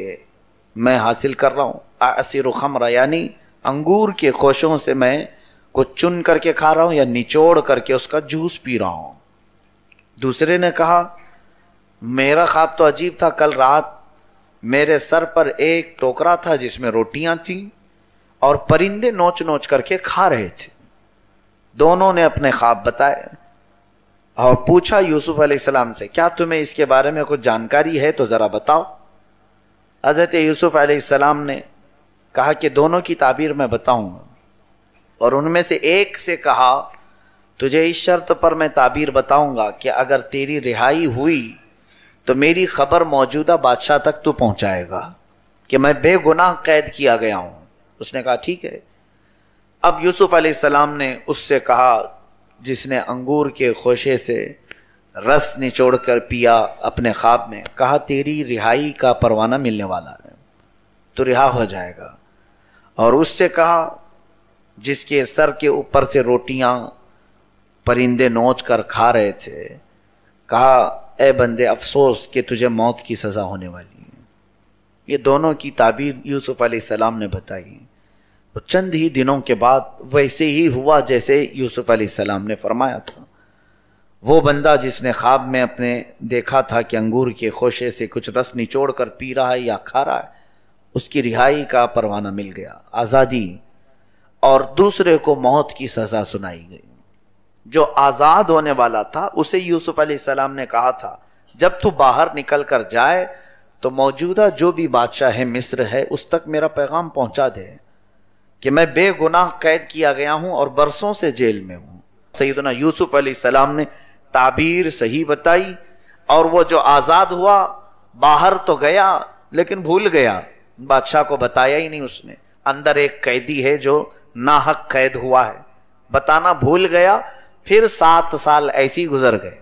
میں حاصل کر رہا ہوں، اعصر خمر، یعنی انگور کے خوشوں سے میں کچھ چن کر کے کھا رہا ہوں یا نچوڑ کر کے اس کا جوس پی رہا ہوں۔ دوسرے نے کہا میرا خواب تو عجیب تھا، کل رات میرے سر پر ایک ٹوکرا تھا جس میں روٹیاں تھیں اور پرندے نوچ نوچ کر کے کھا رہے تھے۔ دونوں نے اپنے خواب بتائے اور پوچھا یوسف علیہ السلام سے کیا تمہیں اس کے بارے میں کچھ جانکاری ہے تو ذرا بتاؤ۔ حضرت یوسف علیہ السلام نے کہا کہ دونوں کی تعبیر میں بتاؤں گا، اور ان میں سے ایک سے کہا تجھے اس شرط پر میں تعبیر بتاؤں گا کہ اگر تیری رہائی ہوئی تو میری خبر موجودہ بادشاہ تک تو پہنچائے گا کہ میں بے گناہ قید کیا گیا ہوں۔ اس نے کہا ٹھیک ہے۔ اب یوسف علیہ السلام نے اس سے کہا جس نے انگور کے خوشے سے رس نچوڑ کر پیا اپنے خواب میں، کہا تیری رہائی کا پروانہ ملنے والا ہے، تو رہا ہو جائے گا۔ اور اس سے کہا جس کے سر کے اوپر سے روٹیاں پرندے نوچ کر کھا رہے تھے، کہا اے بندے افسوس کہ تجھے موت کی سزا ہونے والی ہے۔ یہ دونوں کی تعبیر یوسف علیہ السلام نے بتائی۔ تو چند ہی دنوں کے بعد ویسے ہی ہوا جیسے یوسف علیہ السلام نے فرمایا تھا۔ وہ بندہ جس نے خواب میں اپنے دیکھا تھا کہ انگور کے خوشے سے کچھ رس نچوڑ کر پی رہا ہے یا کھا رہا ہے، اس کی رہائی کا پروانہ مل گیا، آزادی، اور دوسرے کو موت کی سزا سنائی گئی۔ جو آزاد ہونے والا تھا اسے یوسف علیہ السلام نے کہا تھا جب تو باہر نکل کر جائے تو موجودہ جو بھی بادشاہ ہے مصر ہے اس تک میرا پیغام پہنچا دے کہ میں بے گناہ قید کیا گیا ہوں اور برسوں سے جیل میں ہوں۔ سیدنا یوسف علیہ السلام نے تعبیر صحیح بتائی، اور وہ جو آزاد ہوا باہر تو گیا لیکن بھول گیا، بادشاہ کو بتایا ہی نہیں اس نے۔ اندر ایک قیدی ہے جو ناحق قید ہوا ہے، بتانا بھول گیا۔ پھر 7 سال ایسے ہی گزر گئے،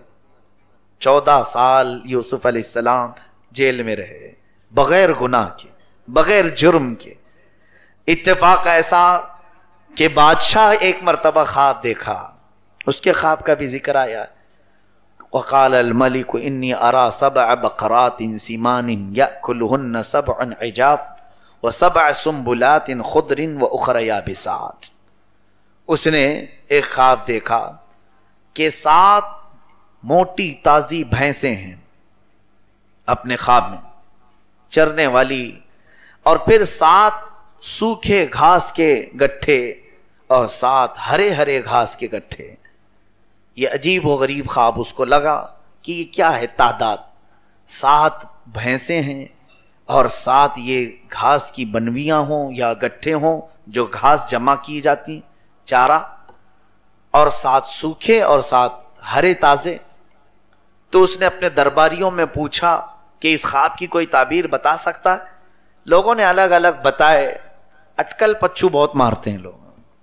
14 سال یوسف علیہ السلام جیل میں رہے بغیر گناہ کے، بغیر جرم کے۔ اتفاق ایسا کہ بادشاہ ایک مرتبہ خواب دیکھا، اس کے خواب کا بھی ذکر آیا، وقال الملك انی ارى 7 بقرات سمان یأکلهن 7 عجاف و7 سنبلات خضر واخر یابسات۔ اس نے ایک خواب دیکھا کہ 7 موٹی تازی بھینسیں ہیں اپنے خواب میں چرنے والی، اور پھر 7 سوکھے گھاس کے گٹھے اور 7 ہرے ہرے گھاس کے گٹھے۔ یہ عجیب و غریب خواب اس کو لگا کہ یہ کیا ہے تعداد، 7 بھینسیں ہیں اور 7 یہ گھاس کی بنویاں ہوں یا گٹھے ہوں جو گھاس جمع کی جاتی چارہ، اور 7 سوکھے اور 7 ہرے تازے۔ تو اس نے اپنے درباریوں میں پوچھا کہ اس خواب کی کوئی تعبیر بتا سکتا ہے؟ لوگوں نے الگ الگ بتائے۔ اٹکل پچھو بہت مارتے ہیں لوگ،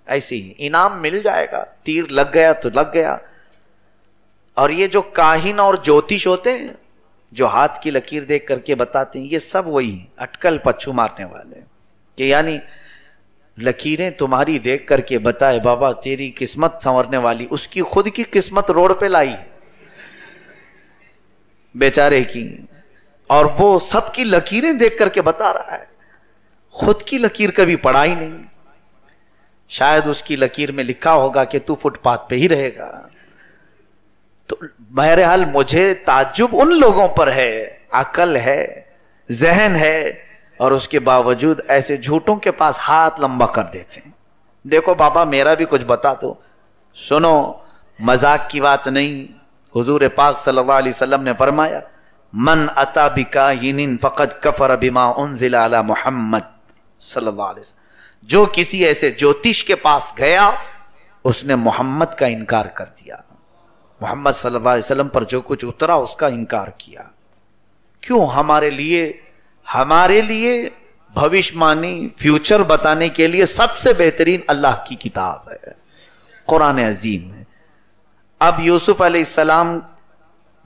ایسے ہی انعام مل جائے گا، تیر لگ گیا تو لگ گیا۔ اور یہ جو کاہن اور جوتش ہوتے ہیں جو ہاتھ کی لکیر دیکھ کر کے بتاتے ہیں، یہ سب وہی ہیں اٹکل پچھو مارنے والے، کہ یعنی لکیریں تمہاری دیکھ کر کے بتائے بابا تیری قسمت سنورنے والی، اس کی خود کی قسمت روڈ پہ لائی ہے بیچارے کی، اور وہ سب کی لکیریں دیکھ کر کے بتا رہا ہے، خود کی لکیر کبھی پڑھا ہی نہیں، شاید اس کی لکیر میں لکھا ہوگا کہ تو فٹ پاتھ پہ ہی رہے گا۔ تو بہرحال مجھے تعجب ان لوگوں پر ہے، عقل ہے، ذہن ہے، اور اس کے باوجود ایسے جھوٹوں کے پاس ہاتھ لمبا کر دیتے ہیں۔ دیکھو بابا میرا بھی کچھ بتا دو، سنو مذاق کی بات نہیں، حضور پاک صلی اللہ علیہ وسلم نے فرمایا من اتا بکاہن فقد کفر بما انزل علی محمد صلی اللہ علیہ وسلم، جو کسی ایسے جوتش کے پاس گیا اس نے محمد کا انکار کر دیا، محمد صلی اللہ علیہ وسلم پر جو کچھ اترا اس کا انکار کیا۔ کیوں؟ ہمارے لیے بھوشمانی فیوچر بتانے کے لیے سب سے بہترین اللہ کی کتاب ہے، قرآن عظیم ہے۔ اب یوسف علیہ السلام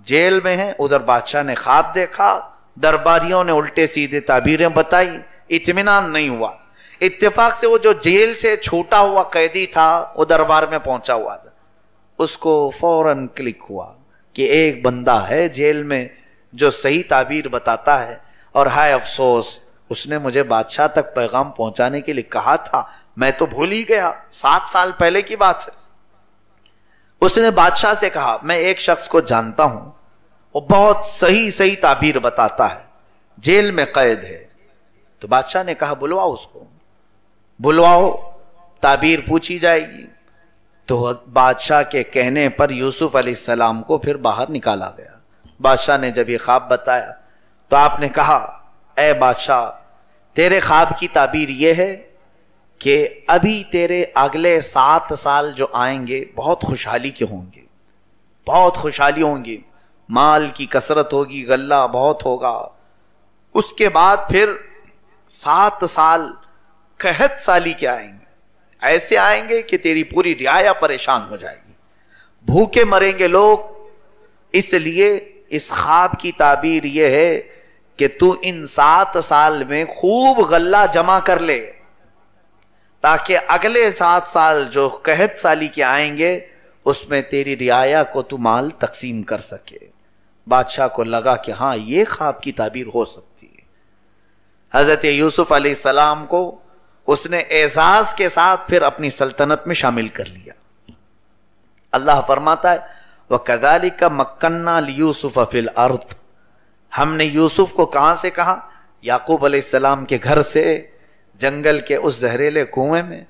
جیل میں ہیں، ادھر بادشاہ نے خواب دیکھا، درباریوں نے الٹے سیدھے تعبیریں بتائی، اطمینان نہیں ہوا۔ اتفاق سے وہ جو جیل سے چھوٹا ہوا قیدی تھا وہ دربار میں پہنچا ہوا تھا، اس کو فوراً کلک ہوا کہ ایک بندہ ہے جیل میں جو صحیح تعبیر بتاتا ہے، اور ہائے افسوس اس نے مجھے بادشاہ تک پیغام پہنچانے کے لیے کہا تھا، میں تو بھول ہی گیا، 7 سال پہلے کی بات ہے۔ اس نے بادشاہ سے کہا میں ایک شخص کو جانتا ہوں، وہ بہت صحیح تعبیر بتاتا ہے، جیل میں قید ہے۔ تو بادشاہ نے کہا بلواؤ اس کو، بلواؤ، تعبیر پوچھی جائے گی۔ تو بادشاہ کے کہنے پر یوسف علیہ السلام کو پھر باہر نکالا گیا۔ بادشاہ نے جب یہ خواب بتایا تو آپ نے کہا اے بادشاہ تیرے خواب کی تعبیر یہ ہے کہ ابھی تیرے اگلے 7 سال جو آئیں گے بہت خوشحالی کے ہوں گے، بہت خوشحالی ہوں گی، مال کی کثرت ہوگی، غلہ بہت ہوگا۔ اس کے بعد پھر 7 سال قحط سالی کے آئیں گے، ایسے آئیں گے کہ تیری پوری رعایا پریشان ہو جائے گی، بھوکے مریں گے لوگ۔ اس لیے اس خواب کی تعبیر یہ ہے کہ تو ان 7 سال میں خوب غلہ جمع کر لے، تاکہ اگلے 7 سال جو قحط سالی کے آئیں گے اس میں تیری رعایا کو تو مال تقسیم کر سکے۔ بادشاہ کو لگا کہ ہاں یہ خواب کی تعبیر ہو سکتی ہے۔ حضرت یوسف علیہ السلام کو اس نے اعزاز کے ساتھ پھر اپنی سلطنت میں شامل کر لیا۔ اللہ فرماتا ہے وَكَذَلِكَ مَكَّنَّا لِيُوسُفَ فِي الْأَرْضِ، ہم نے یوسف کو کہاں سے کہا؟ یعقوب علیہ السلام کے گھر سے، جنگل کے اس زہریلے کنویں میں،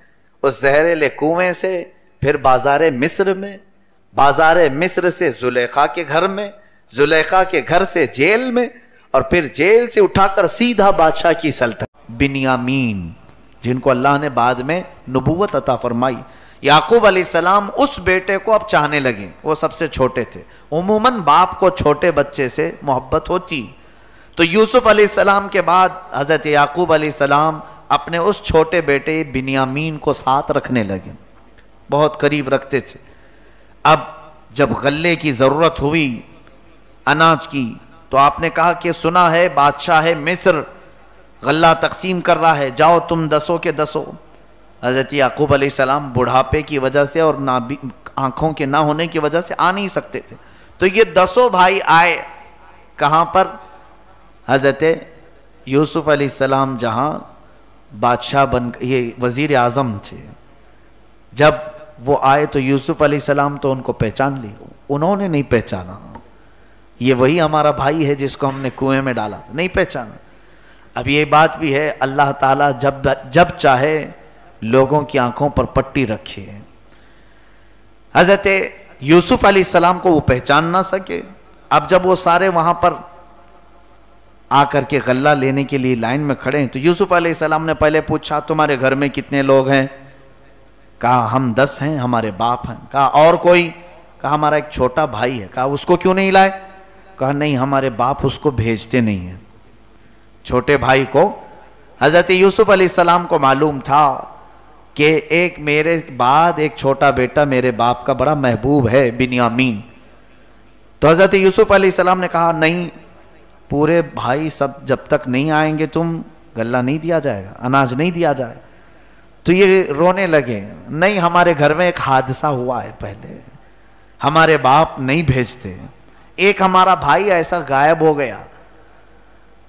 اس زہریلے کنویں سے پھر بازار مصر میں، بازار مصر سے زلیخا کے گھر میں، زلیخا کے گھر سے جیل میں، اور پھر جیل سے اٹھا کر سیدھا بادشاہ کی سلطنت۔ بنیامین جن کو اللہ نے بعد میں نبوت عطا فرمائی، یعقوب علیہ السلام اس بیٹے کو اب چاہنے لگے، وہ سب سے چھوٹے تھے، عموماً باپ کو چھوٹے بچے سے محبت ہوتی، تو یوسف علیہ السلام کے بعد حضرت یعقوب علیہ السلام اپنے اس چھوٹے بیٹے بنیامین کو ساتھ رکھنے لگے، بہت قریب رکھتے تھے۔ اب جب غلے کی ضرورت ہوئی، اناج کی، تو آپ نے کہا کہ سنا ہے بادشاہ مصر غلہ تقسیم کر رہا ہے، جاؤ تم 10 کے 10۔ حضرت یعقوب علیہ السلام بڑھاپے کی وجہ سے اور آنکھوں کے نہ ہونے کی وجہ سے آ نہیں سکتے تھے، تو یہ 10 بھائی آئے کہاں پر؟ حضرت یوسف علیہ السلام جہاں بادشاہ یہ وزیر اعظم تھے، جب وہ آئے تو یوسف علیہ السلام تو ان کو پہچان لی، انہوں نے نہیں پہچانا، یہ وہی ہمارا بھائی ہے جس کو ہم نے کنویں میں ڈالا تھا، نہیں پہچانا۔ اب یہ بات بھی ہے اللہ تعالیٰ جب چاہے لوگوں کی آنکھوں پر پٹی رکھے۔ حضرت یوسف علیہ السلام کو وہ پہچان نہ سکے۔ اب جب وہ سارے وہاں پر آ کر کے غلہ لینے کے لیے لائن میں کھڑے ہیں تو یوسف علیہ السلام نے پہلے پوچھا تمہارے گھر میں کتنے لوگ ہیں؟ کہا ہم 10 ہیں، ہمارے باپ ہیں۔ کہا اور کوئی؟ کہا ہمارا ایک چھوٹا بھائی ہے۔ کہا اس کو کیوں نہیں لائے؟ کہا نہیں ہمارے باپ اس کو بھیجتے نہیں ہیں۔ چھوٹے بھائی کو حضرت یوسف علیہ السلام کو معلوم تھا کہ ایک میرے بعد ایک چھوٹا بیٹا میرے باپ کا بڑا محبوب ہے بنیامین۔ تو حضرت یوسف علیہ السلام نے کہا نہیں پورے بھائی سب جب تک نہیں آئیں گے تم غلہ نہیں دیا جائے گا، اناج نہیں دیا جائے. تو یہ رونے لگے. نہیں، ہمارے گھر میں ایک حادثہ ہوا ہے، پہلے ہمارے باپ نہیں بھیجتے، ایک ہمارا بھائی ایسا غائب ہو گیا،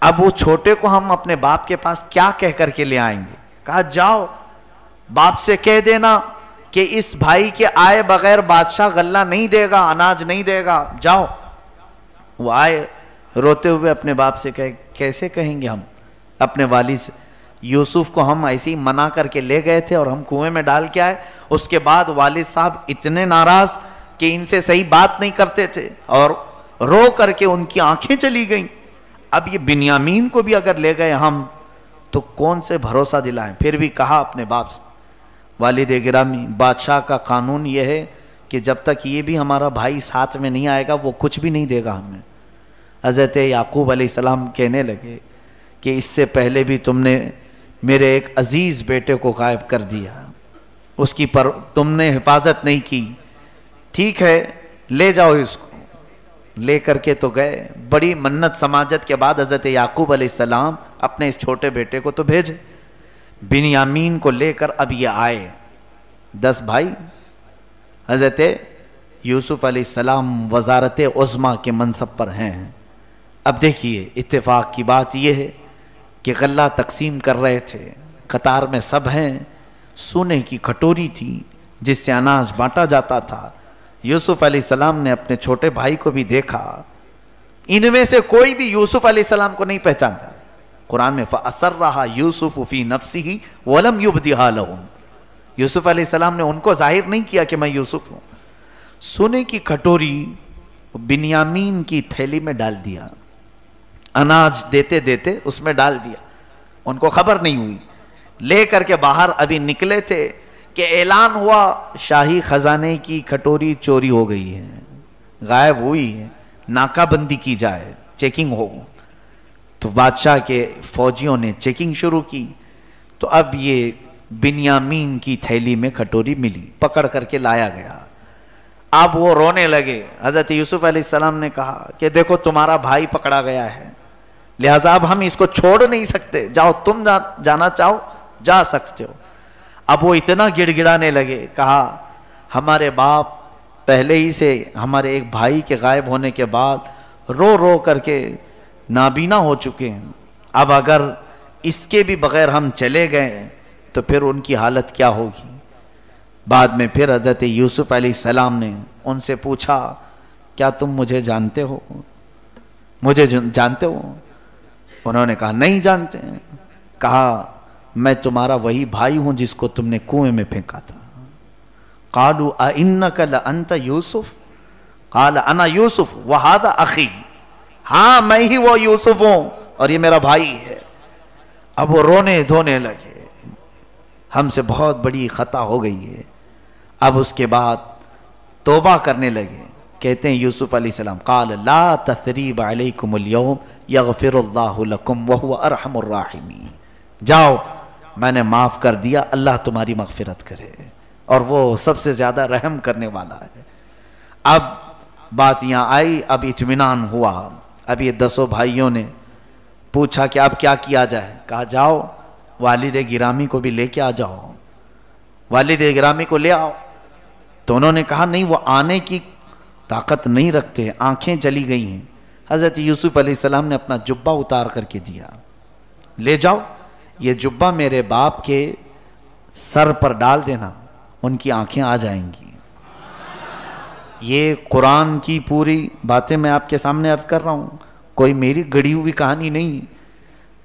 اب وہ چھوٹے کو ہم اپنے باپ کے پاس کیا کہہ کر کے لے آئیں گے؟ کہا جاؤ باپ سے کہہ دینا کہ اس بھائی کے آئے بغیر بادشاہ غلہ نہیں دے گا، اناج نہیں دے گا، جاؤ. وہ آئے روتے ہوئے اپنے باپ سے کہے کیسے کہیں گے ہم اپنے والد سے؟ یوسف کو ہم ایسے ہی منع کر کے لے گئے تھے اور ہم کنویں میں ڈال کے آئے. اس کے بعد والد صاحب اتنے ناراض کہ ان سے صحیح بات نہیں کرتے تھے اور رو کر کے ان کی آنکھیں چلی گئیں. اب یہ بنیامین کو بھی اگر لے گئے ہم تو کون سے بھروسہ دلائیں؟ پھر بھی کہا اپنے باپ سے والد گرامی بادشاہ کا قانون یہ ہے کہ جب تک یہ بھی ہمارا بھائی ساتھ میں نہیں آئے گا وہ کچھ بھی نہیں دے گا ہمیں. حضرت یعقوب علیہ السلام کہنے لگے کہ اس سے پہلے بھی تم نے میرے ایک عزیز بیٹے کو غائب کر دیا، اس کی تم نے حفاظت نہیں کی. ٹھیک ہے لے جاؤ اس کو. لے کر کے تو گئے. بڑی منت سماجت کے بعد حضرت یعقوب علیہ السلام اپنے اس چھوٹے بیٹے کو تو بھیجے. بنیامین کو لے کر اب یہ آئے 10 بھائی. حضرت یوسف علیہ السلام وزارت عظمیٰ کے منصب پر ہیں. اب دیکھیے اتفاق کی بات یہ ہے کہ غلہ تقسیم کر رہے تھے، قطار میں سب ہیں، سونے کی کھٹوری تھی جس سے اناج بانٹا جاتا تھا. یوسف علیہ السلام نے اپنے چھوٹے بھائی کو بھی دیکھا، ان میں سے کوئی بھی یوسف علیہ السلام کو نہیں پہچانتا. قرآن میں فَأَسَرَّهَا يُوسُفُ فِي نَفْسِهِ وَلَمْ يُبْدِهَا لَهُمْ. یوسف علیہ السلام نے ان کو ظاہر نہیں کیا کہ میں یوسف ہوں. سونے کی کھٹوری بنیامین کی تھیلی میں ڈال دیا، اناج دیتے دیتے اس میں ڈال دیا، ان کو خبر نہیں ہوئی. لے کر کے باہر ابھی نکلے تھے کہ اعلان ہوا شاہی خزانے کی کھٹوری چوری ہو گئی ہے، غائب ہوئی ہے، ناکہ بندی کی جائے، چیکنگ ہو. تو بادشاہ کے فوجیوں نے چیکنگ شروع کی تو اب یہ بنیامین کی تھیلی میں کھٹوری ملی، پکڑ کر کے لایا گیا. اب وہ رونے لگے. حضرت یوسف علیہ السلام نے کہا کہ دیکھو تمہارا بھائی پکڑا گیا ہے، لہذا اب ہم اس کو چھوڑ نہیں سکتے، جاؤ تم جانا چاہو جا سکتے ہو. اب وہ اتنا گڑ گڑانے لگے، کہا ہمارے باپ پہلے ہی سے ہمارے ایک بھائی کے غائب ہونے کے بعد رو رو کر کے نابینا ہو چکے ہیں، اب اگر اس کے بھی بغیر ہم چلے گئے تو پھر ان کی حالت کیا ہوگی. بعد میں پھر حضرت یوسف علیہ السلام نے ان سے پوچھا کیا تم مجھے جانتے ہو؟ مجھے جانتے ہو؟ انہوں نے کہا نہیں جانتے. کہا میں تمہارا وہی بھائی ہوں جس کو تم نے کنویں میں پھینکا تھا. قالوا اِنَّكَ لَأَنْتَ یوسف قال انا یوسف وَهَذَا اخی. ہاں میں ہی وہ یوسف ہوں اور یہ میرا بھائی ہے. اب وہ رونے دھونے لگے، ہم سے بہت بڑی خطا ہو گئی ہے. اب اس کے بعد توبہ کرنے لگے. کہتے ہیں یوسف علیہ السلام قال لا تثریب علیکم اليوم یغفر اللہ لکم وہو ارحم الراحمین. جاؤ میں نے معاف کر دیا، اللہ تمہاری مغفرت کرے اور وہ سب سے زیادہ رحم کرنے والا ہے. اب بات یہاں آئی، اب اطمینان ہوا. اب یہ 10 بھائیوں نے پوچھا کہ اب کیا کیا جائے. کہا جاؤ والد گرامی کو بھی لے کے آ جاؤ، والد گرامی کو لے آؤ. تو انہوں نے کہا نہیں وہ آنے کی طاقت نہیں رکھتے، آنکھیں چلی گئی ہیں. حضرت یوسف علیہ السلام نے اپنا جبہ اتار کر کے دیا، لے جاؤ یہ جبہ میرے باپ کے سر پر ڈال دینا، ان کی آنکھیں آ جائیں گی. یہ قرآن کی پوری باتیں میں آپ کے سامنے عرض کر رہا ہوں، کوئی میری گڑی ہوئی کہانی نہیں.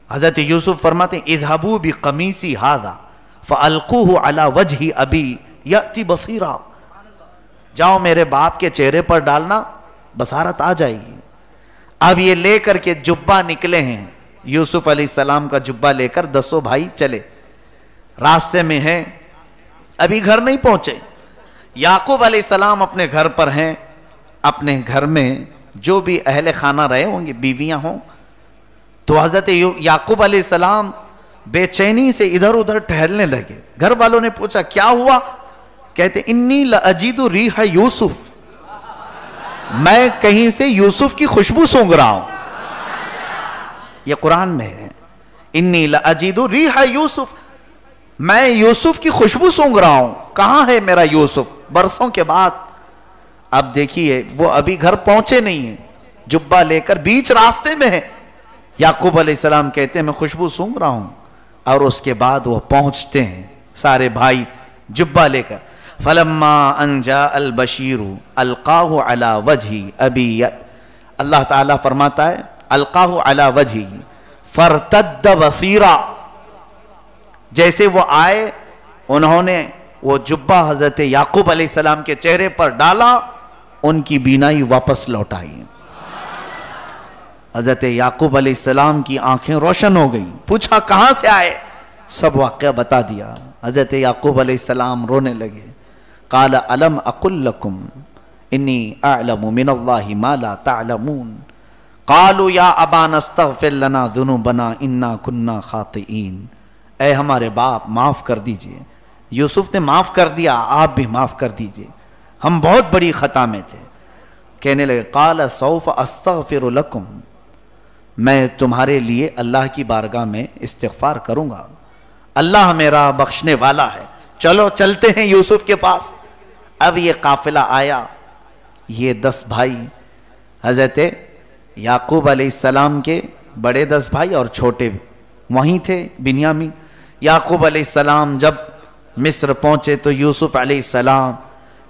حضرت یوسف فرماتے ہیں اذهبوا بقمیصی ھذا فالقوه علی وجہ ابی یأتی بصیرا. جاؤ میرے باپ کے چہرے پر ڈالنا، بصارت آ جائے گی. اب یہ لے کر کے جبہ نکلے ہیں، یوسف علیہ السلام کا جبہ لے کر 10 بھائی چلے. راستے میں ہیں، ابھی گھر نہیں پہنچے. یعقوب علیہ السلام اپنے گھر پر ہیں. اپنے گھر میں جو بھی اہل خانہ رہے ہوں گے، بیویاں ہوں، تو حضرت یعقوب علیہ السلام بے چینی سے ادھر ادھر ٹہلنے لگے. گھر والوں نے پوچھا کیا ہوا؟ کہتے انی لأجد ریح یوسف، میں کہیں سے یوسف کی خوشبو سونگ رہا ہوں. یہ قرآن میں ہے، انی لاجد ریح یوسف، میں یوسف کی خوشبو سونگ رہا ہوں. کہاں ہے میرا یوسف؟ برسوں کے بعد. اب دیکھیے وہ ابھی گھر پہنچے نہیں ہیں، جبہ لے کر بیچ راستے میں ہے. یعقوب علیہ السلام کہتے ہیں میں خوشبو سونگ رہا ہوں، اور اس کے بعد وہ پہنچتے ہیں سارے بھائی جبہ لے کر. فلما ان جاء البشیر القاہ علی وجہ ابی، اللہ تعالیٰ فرماتا ہے القاہ علی وجہ فرتد بصیرا، جیسے وہ آئے انہوں نے وہ جبہ حضرت یعقوب علیہ السلام کے چہرے پر ڈالا، ان کی بینائی واپس لوٹائی. حضرت یعقوب علیہ السلام کی آنکھیں روشن ہو گئیں. پوچھا کہاں سے آئے؟ سب واقعہ بتا دیا. حضرت یعقوب علیہ السلام رونے لگے. قال الم اقل لکم انی اعلم من اللہ ما لا تعلمون قالوا یا ابانا استغفر لنا ذنوبنا انا كنا خاطئین. اے ہمارے باپ معاف کر دیجئے. یوسف نے معاف کر دیا، آپ بھی معاف کر دیجئے، ہم بہت بڑی خطا میں تھے. کہنے لگے قال سوف استغفر لکم، میں تمہارے لیے اللہ کی بارگاہ میں استغفار کروں گا، اللہ میرا بخشنے والا ہے. چلو چلتے ہیں یوسف کے پاس. اب یہ قافلہ آیا، یہ 10 بھائی حضرت یعقوب علیہ السلام کے بڑے 10 بھائی اور چھوٹے وہیں تھے بنیامین. یعقوب علیہ السلام جب مصر پہنچے تو یوسف علیہ السلام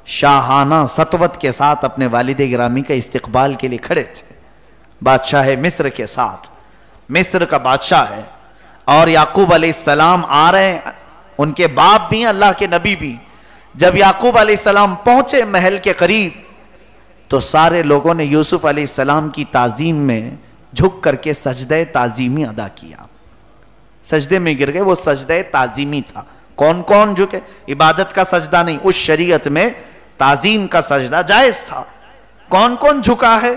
شاہانہ سطوت کے ساتھ اپنے والد گرامی کا استقبال کے لیے کھڑے تھے. بادشاہ مصر کے ساتھ، مصر کا بادشاہ ہے، اور یعقوب علیہ السلام آ رہے ہیں، ان کے باپ بھی ہیں، اللہ کے نبی بھی. جب یعقوب علیہ السلام پہنچے محل کے قریب تو سارے لوگوں نے یوسف علیہ السلام کی تعظیم میں جھک کر کے سجدہ تعظیمی ادا کیا. سجدے میں گر گئے، وہ سجدہ تعظیمی تھا. کون کون جھکے؟ عبادت کا سجدہ نہیں، اس شریعت میں تعظیم کا سجدہ جائز تھا. کون کون جھکا ہے؟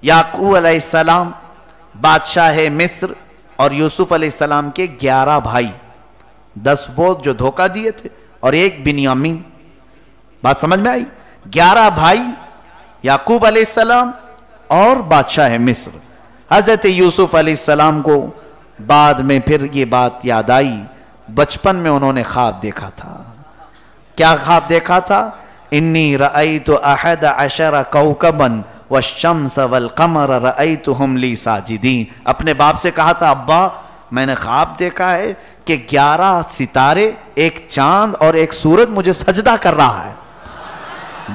یعقوب علیہ السلام، بادشاہ مصر، اور یوسف علیہ السلام کے 11 بھائی، 10 وہ جو دھوکہ دیے تھے اور ایک بنیامین. بات سمجھ میں آئی؟ 11 بھائی یعقوب علیہ السلام اور بادشاہ مصر. حضرت یوسف علیہ السلام کو بعد میں پھر یہ بات یاد آئی، بچپن میں انہوں نے خواب دیکھا تھا. کیا خواب دیکھا تھا؟ انی رأیت 11 کوکبا والشمس والقمر رأیتهم لی ساجدین. اپنے باپ سے کہا تھا ابا میں نے خواب دیکھا ہے کہ 11 ستارے، ایک چاند اور ایک سورج مجھے سجدہ کر رہا ہے.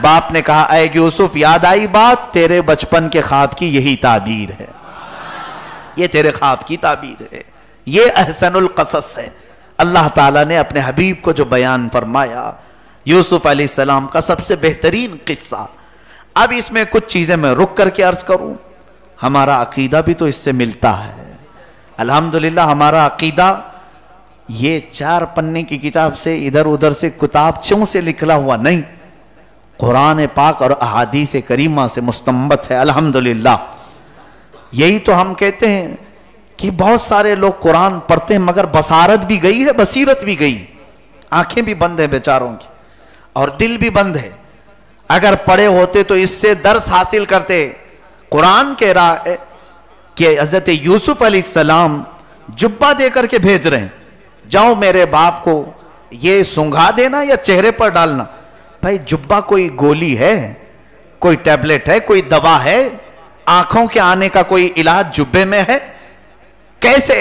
باپ نے کہا اے یوسف یاد آئی بات، تیرے بچپن کے خواب کی یہی تعبیر ہے، یہ تیرے خواب کی تعبیر ہے. یہ احسن القصص ہے. اللہ تعالیٰ نے اپنے حبیب کو جو بیان فرمایا یوسف علیہ السلام کا سب سے بہترین قصہ. اب اس میں کچھ چیزیں میں رک کر کے عرض کروں. ہمارا عقیدہ بھی تو اس سے ملتا ہے. الحمدللہ ہمارا عقیدہ یہ 4 پنے کی کتاب سے ادھر ادھر سے کتابچوں سے نکلا ہوا نہیں، قرآن پاک اور احادیث کریمہ سے مستنبت ہے. الحمدللہ. یہی تو ہم کہتے ہیں کہ بہت سارے لوگ قرآن پڑھتے ہیں مگر بصارت بھی گئی ہے، بصیرت بھی گئی، آنکھیں بھی بند ہیں بیچاروں کی اور دل بھی بند ہے. اگر پڑھے ہوتے تو اس سے درس حاصل کرتے. قرآن کہہ رہا ہے کہ حضرت یوسف علیہ السلام جبہ دے کر کے بھیج رہے ہیں، جاؤ میرے باپ کو یہ سنگھا دینا یا چہرے پر ڈالنا. بھائی جبہ کوئی گولی ہے، کوئی ٹیبلٹ ہے، کوئی دوا ہے؟ آنکھوں کے آنے کا کوئی علاج جبے میں ہے؟ کیسے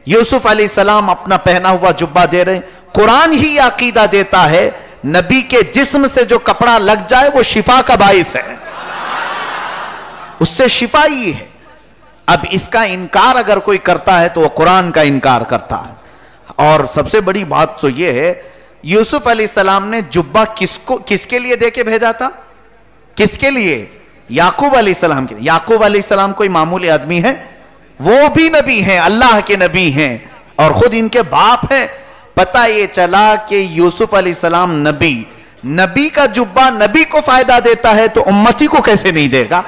یوسف علیہ السلام اپنا پہنا ہوا جبہ دے رہے ہیں؟ قرآن ہی عقیدہ دیتا ہے نبی کے جسم سے جو کپڑا لگ جائے وہ شفا کا باعث ہے، اس سے شفا ہی ہے. اب اس کا انکار اگر کوئی کرتا ہے تو وہ قرآن کا انکار کرتا ہے. اور سب سے بڑی بات تو یہ ہے یوسف علیہ السلام نے جبہ کس کے لیے دے کے بھیجا تھا؟ کس کے لیے؟ یعقوب علیہ السلام کے لیے. یعقوب علیہ السلام کوئی معمولی آدمی ہے؟ وہ بھی نبی ہیں، اللہ کے نبی ہیں اور خود ان کے باپ ہیں. پتہ یہ چلا کہ یوسف علیہ السلام نبی کا جبہ نبی کو فائدہ دیتا ہے تو امتی کو کیسے نہیں دے گا؟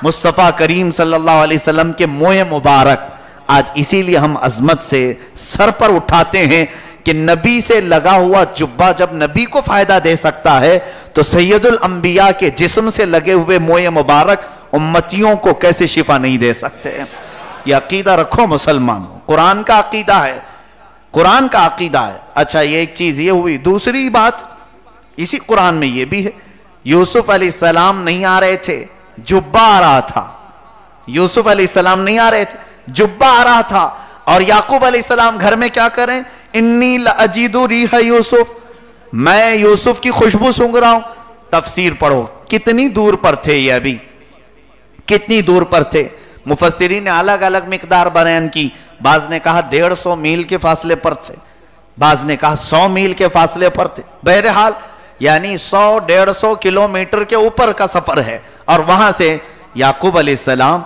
مصطفیٰ کریم صلی اللہ علیہ وسلم کے موئے مبارک آج اسی لیے ہم عظمت سے سر پر اٹھاتے ہیں کہ نبی سے لگا ہوا جبہ جب نبی کو فائدہ دے سکتا ہے تو سید الانبیاء کے جسم سے لگے ہوئے موئے مبارک امتیوں کو کیسے شفا نہیں دے سکتے ہیں؟ یہ عقیدہ رکھو مسلمانوں، قرآن کا عقیدہ ہے، قرآن کا عقیدہ ہے۔ اچھا یہ ایک چیز یہ ہوئی، دوسری بات اسی قرآن میں یہ بھی ہے، یوسف علیہ السلام نہیں آ رہے تھے، جبہ آ رہا تھا۔ یوسف علیہ السلام نہیں آ رہے تھے، جبہ آ رہا تھا، اور یعقوب علیہ السلام گھر میں کیا کریں؟ انی لأجد ریح یوسف، میں یوسف کی خوشبو سونگھ رہا ہوں۔ تفسیر پڑھو کتنی دور پر تھے یہ، ابھی کتنی دور پر تھے؟ مفسرین نے الگ الگ مقدار بیان کی، بعض نے کہا 150 میل کے فاصلے پر تھے، بعض نے کہا 100 میل کے فاصلے پر تھے، بہرحال یعنی 100-150 کلومیٹر کے اوپر کا سفر ہے، اور وہاں سے یعقوب علیہ السلام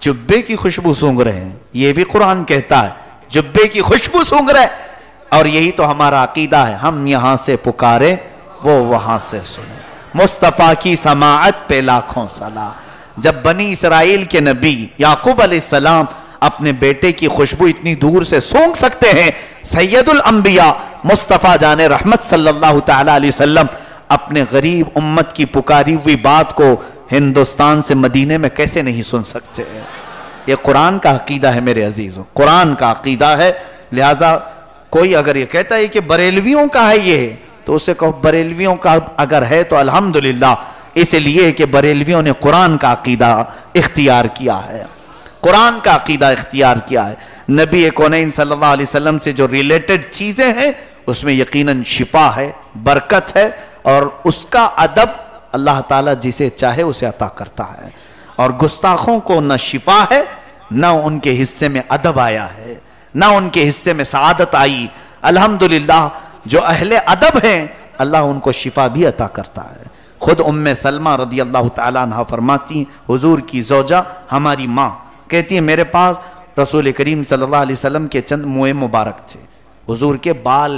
جبے کی خوشبو سونگھ رہے ہیں۔ یہ بھی قرآن کہتا ہے جبے کی خوشبو سونگھ رہے، اور یہی تو ہمارا عقیدہ ہے، ہم یہاں سے پکارے وہ وہاں سے سنے۔ مصطفیٰ کی سماعت پہ لاکھوں صلاح۔ جب بنی اسرائیل کے نبی یعقوب علیہ السلام اپنے بیٹے کی خوشبو اتنی دور سے سونگھ سکتے ہیں، سید الانبیاء مصطفیٰ جان رحمت صلی اللہ تعالی علیہ وسلم اپنے غریب امت کی پکاری ہوئی بات کو ہندوستان سے مدینے میں کیسے نہیں سن سکتے؟ یہ قرآن کا عقیدہ ہے میرے عزیزوں، قرآن کا عقیدہ ہے۔ لہٰذا کوئی اگر یہ کہتا ہے کہ بریلویوں کا ہے یہ، تو اسے کہو بریلویوں کا اگر ہے تو الحمدللہ، اس لیے کہ بریلویوں نے قرآن کا عقیدہ اختیار کیا ہے، قرآن کا عقیدہ اختیار کیا ہے۔ نبی کونین صلی اللہ علیہ وسلم سے جو ریلیٹڈ چیزیں ہیں اس میں یقیناً شفا ہے، برکت ہے، اور اس کا ادب اللہ تعالیٰ جسے چاہے اسے عطا کرتا ہے، اور گستاخوں کو نہ شفا ہے نہ ان کے حصے میں ادب آیا ہے، نہ ان کے حصے میں سعادت آئی۔ الحمدللہ جو اہل ادب ہیں اللہ ان کو شفا بھی عطا کرتا ہے۔ خود ام سلمہ رضی اللہ تعالیٰ عنہ فرماتی، حضور کی زوجہ ہماری ماں کہتی ہے میرے پاس رسول کریم صلی اللہ علیہ وسلم کے چند موئے مبارک تھے، حضور کے بال،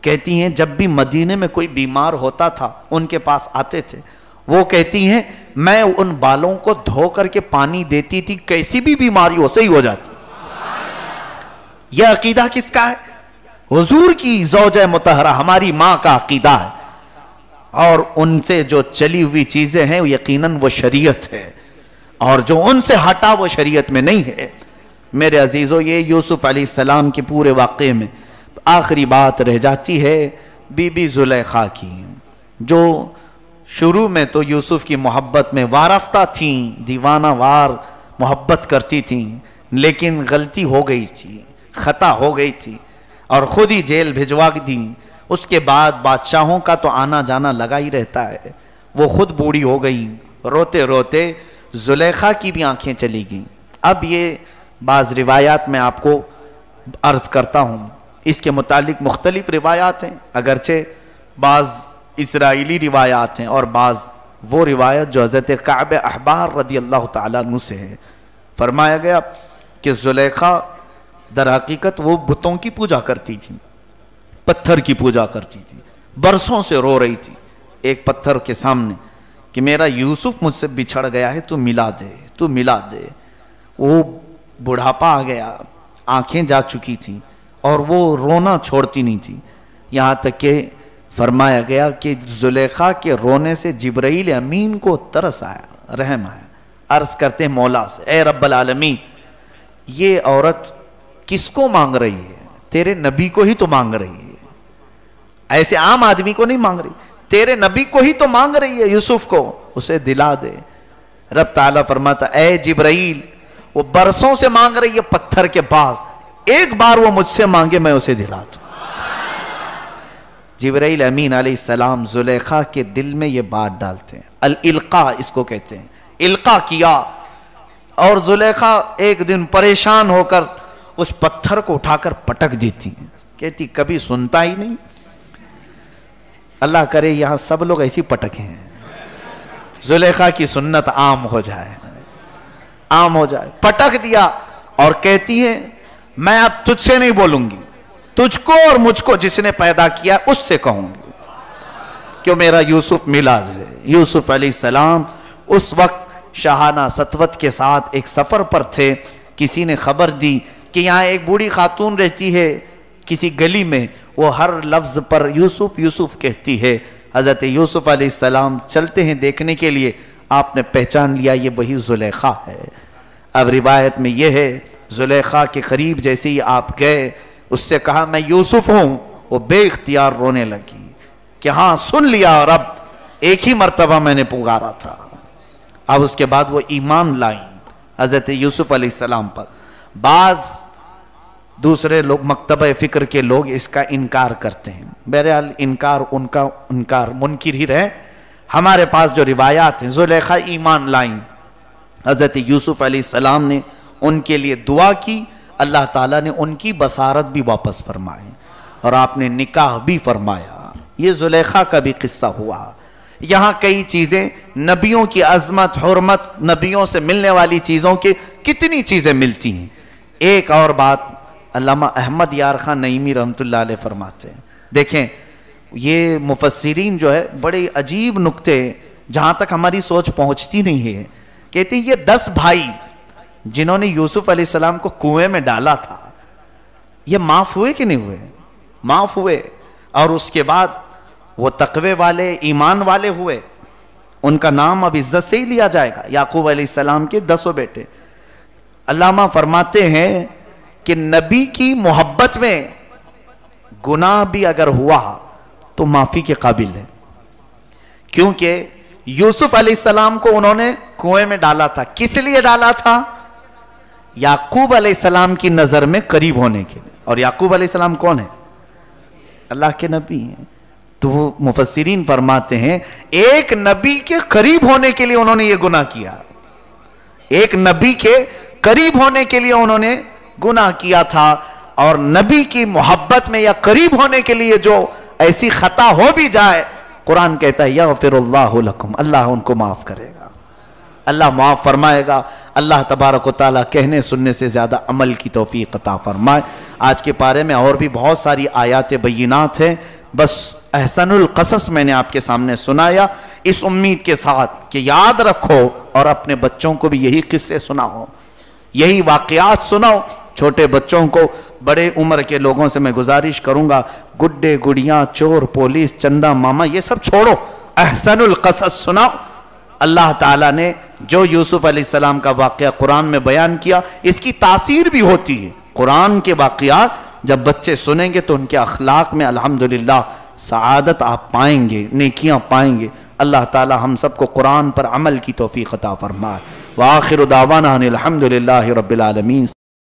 کہتی ہیں جب بھی مدینے میں کوئی بیمار ہوتا تھا ان کے پاس آتے تھے، وہ کہتی ہیں میں ان بالوں کو دھو کر کے پانی دیتی تھی، کیسی بھی بیماری ہو صحیح ہو جاتی۔ یہ عقیدہ کس کا ہے؟ حضور کی زوجہ مطہرہ ہماری ماں کا عقیدہ ہے، اور ان سے جو چلی ہوئی چیزیں ہیں یقیناً وہ شریعت ہے، اور جو ان سے ہٹا وہ شریعت میں نہیں ہے۔ میرے عزیزو یہ یوسف علیہ السلام کے پورے واقعے میں آخری بات رہ جاتی ہے بی بی زلیخا کی، جو شروع میں تو یوسف کی محبت میں وارفتہ تھیں، دیوانہ وار محبت کرتی تھیں، لیکن غلطی ہو گئی تھی، خطا ہو گئی تھی، اور خود ہی جیل بھجوا دی۔ اس کے بعد بادشاہوں کا تو آنا جانا لگا ہی رہتا ہے، وہ خود بوڑھی ہو گئی، روتے روتے زلیخا کی بھی آنکھیں چلی گئیں۔ اب یہ بعض روایات میں آپ کو عرض کرتا ہوں، اس کے متعلق مختلف روایات ہیں، اگرچہ بعض اسرائیلی روایات ہیں اور بعض وہ روایت جو حضرت کعب احبار رضی اللہ تعالیٰ عنہ سے ہے۔ فرمایا گیا کہ زلیخا در حقیقت وہ بتوں کی پوجا کرتی تھی، پتھر کی پوجا کرتی تھی، برسوں سے رو رہی تھی ایک پتھر کے سامنے کہ میرا یوسف مجھ سے بچھڑ گیا ہے، تو ملا دے، تو ملا دے۔ وہ بڑھاپا آ گیا، آنکھیں جا چکی تھیں، اور وہ رونا چھوڑتی نہیں تھی، یہاں تک کہ فرمایا گیا کہ زلیخا کے رونے سے جبرائیل امین کو ترس آیا، رحم آیا، عرض کرتے مولا سے اے رب العالمین یہ عورت کس کو مانگ رہی ہے؟ تیرے نبی کو ہی تو مانگ رہی ہے، ایسے عام آدمی کو نہیں مانگ رہی، تیرے نبی کو ہی تو مانگ رہی ہے، یوسف کو، اسے دلا دے۔ رب تعالیٰ فرماتا اے جبرائیل وہ برسوں سے مانگ رہی ہے پتھر کے پاس، ایک بار وہ مجھ سے مانگے میں اسے دلا دوں۔ جبرائیل امین علیہ السلام زلیخا کے دل میں یہ بات ڈالتے ہیں، الالقاء اس کو کہتے ہیں، القاء کیا، اور زلیخا ایک دن پریشان ہو کر اس پتھر کو اٹھا کر پٹک دیتی ہیں، کہتی کبھی سنتا ہی نہیں، اللہ کرے یہاں سب لوگ ایسی پٹکے ہیں، زلیخا کی سنت عام ہو جائے، عام ہو جائے۔ پٹک دیا اور کہتی ہے میں اب تجھ سے نہیں بولوں گی، تجھ کو اور مجھ کو جس نے پیدا کیا اس سے کہوں گی، کیوں میرا یوسف ملا جائے۔ یوسف علیہ السلام اس وقت شاہانہ سطوت کے ساتھ ایک سفر پر تھے، کسی نے خبر دی کہ یہاں ایک بوڑھی خاتون رہتی ہے کسی گلی میں، وہ ہر لفظ پر یوسف یوسف کہتی ہے۔ حضرت یوسف علیہ السلام چلتے ہیں دیکھنے کے لیے، آپ نے پہچان لیا یہ وہی زلیخا ہے۔ اب روایت میں یہ ہے زلیخا کے قریب جیسے ہی آپ گئے اس سے کہا میں یوسف ہوں، وہ بے اختیار رونے لگی کہ ہاں سن لیا رب، ایک ہی مرتبہ میں نے پکارا تھا۔ اب اس کے بعد وہ ایمان لائیں حضرت یوسف علیہ السلام پر۔ بعض دوسرے لوگ مکتبہ فکر کے لوگ اس کا انکار کرتے ہیں، بہرحال انکار ان کا انکار منکر ہی رہے۔ ہمارے پاس جو روایات ہیں زلیخا ایمان لائیں، حضرت یوسف علیہ السلام نے ان کے لیے دعا کی، اللہ تعالیٰ نے ان کی بصارت بھی واپس فرمائی اور آپ نے نکاح بھی فرمایا۔ یہ زلیخا کا بھی قصہ ہوا۔ یہاں کئی چیزیں، نبیوں کی عظمت حرمت، نبیوں سے ملنے والی چیزوں کے کتنی چیزیں ملتی ہیں۔ ایک اور بات علامہ احمد یار خان نعیمی رحمۃ اللہ علیہ فرماتے ہیں، دیکھیں یہ مفسرین جو ہے بڑے عجیب نکتے جہاں تک ہماری سوچ پہنچتی نہیں ہے، کہتے ہیں یہ 10 بھائی جنہوں نے یوسف علیہ السلام کو کنویں میں ڈالا تھا، یہ معاف ہوئے کہ نہیں ہوئے؟ معاف ہوئے، اور اس کے بعد وہ تقوی والے ایمان والے ہوئے، ان کا نام اب عزت سے ہی لیا جائے گا۔ یعقوب علیہ السلام کے 10 بیٹے۔ علامہ فرماتے ہیں کہ نبی کی محبت میں گناہ بھی اگر ہوا تو معافی کے قابل ہے، کیونکہ یوسف علیہ السلام کو انہوں نے کنویں میں ڈالا تھا، کس لیے ڈالا تھا؟ یعقوب علیہ السلام کی نظر میں قریب ہونے کے لیے، اور یعقوب علیہ السلام کون ہے؟ اللہ کے نبی ہیں۔ تو وہ مفسرین فرماتے ہیں ایک نبی کے قریب ہونے کے لیے انہوں نے یہ گناہ کیا، ایک نبی کے قریب ہونے کے لیے انہوں نے گناہ کیا تھا، اور نبی کی محبت میں یا قریب ہونے کے لیے جو ایسی خطا ہو بھی جائے، قرآن کہتا ہے یغفر اللہ لکم، اللہ ان کو معاف کرے گا، اللہ معاف فرمائے گا۔ اللہ تبارک و تعالیٰ کہنے سننے سے زیادہ عمل کی توفیق عطا فرمائے۔ آج کے پارے میں اور بھی بہت ساری آیات بینات ہیں، بس احسن القصص میں نے آپ کے سامنے سنایا اس امید کے ساتھ کہ یاد رکھو اور اپنے بچوں کو بھی یہی قصے سناؤ، یہی واقعات سناؤ۔ چھوٹے بچوں کو، بڑے عمر کے لوگوں سے میں گزارش کروں گا، گڈے گڑیاں، چور پولیس، چندہ ماما، یہ سب چھوڑو، احسن القصص سناؤ۔ اللہ تعالیٰ نے جو یوسف علیہ السلام کا واقعہ قرآن میں بیان کیا، اس کی تاثیر بھی ہوتی ہے۔ قرآن کے واقعات جب بچے سنیں گے تو ان کے اخلاق میں الحمدللہ سعادت آپ پائیں گے، نیکیاں پائیں گے۔ اللہ تعالیٰ ہم سب کو قرآن پر عمل کی توفیق عطا فرمائے۔ وآخر دعوانا ان الحمدللہ رب العالمین۔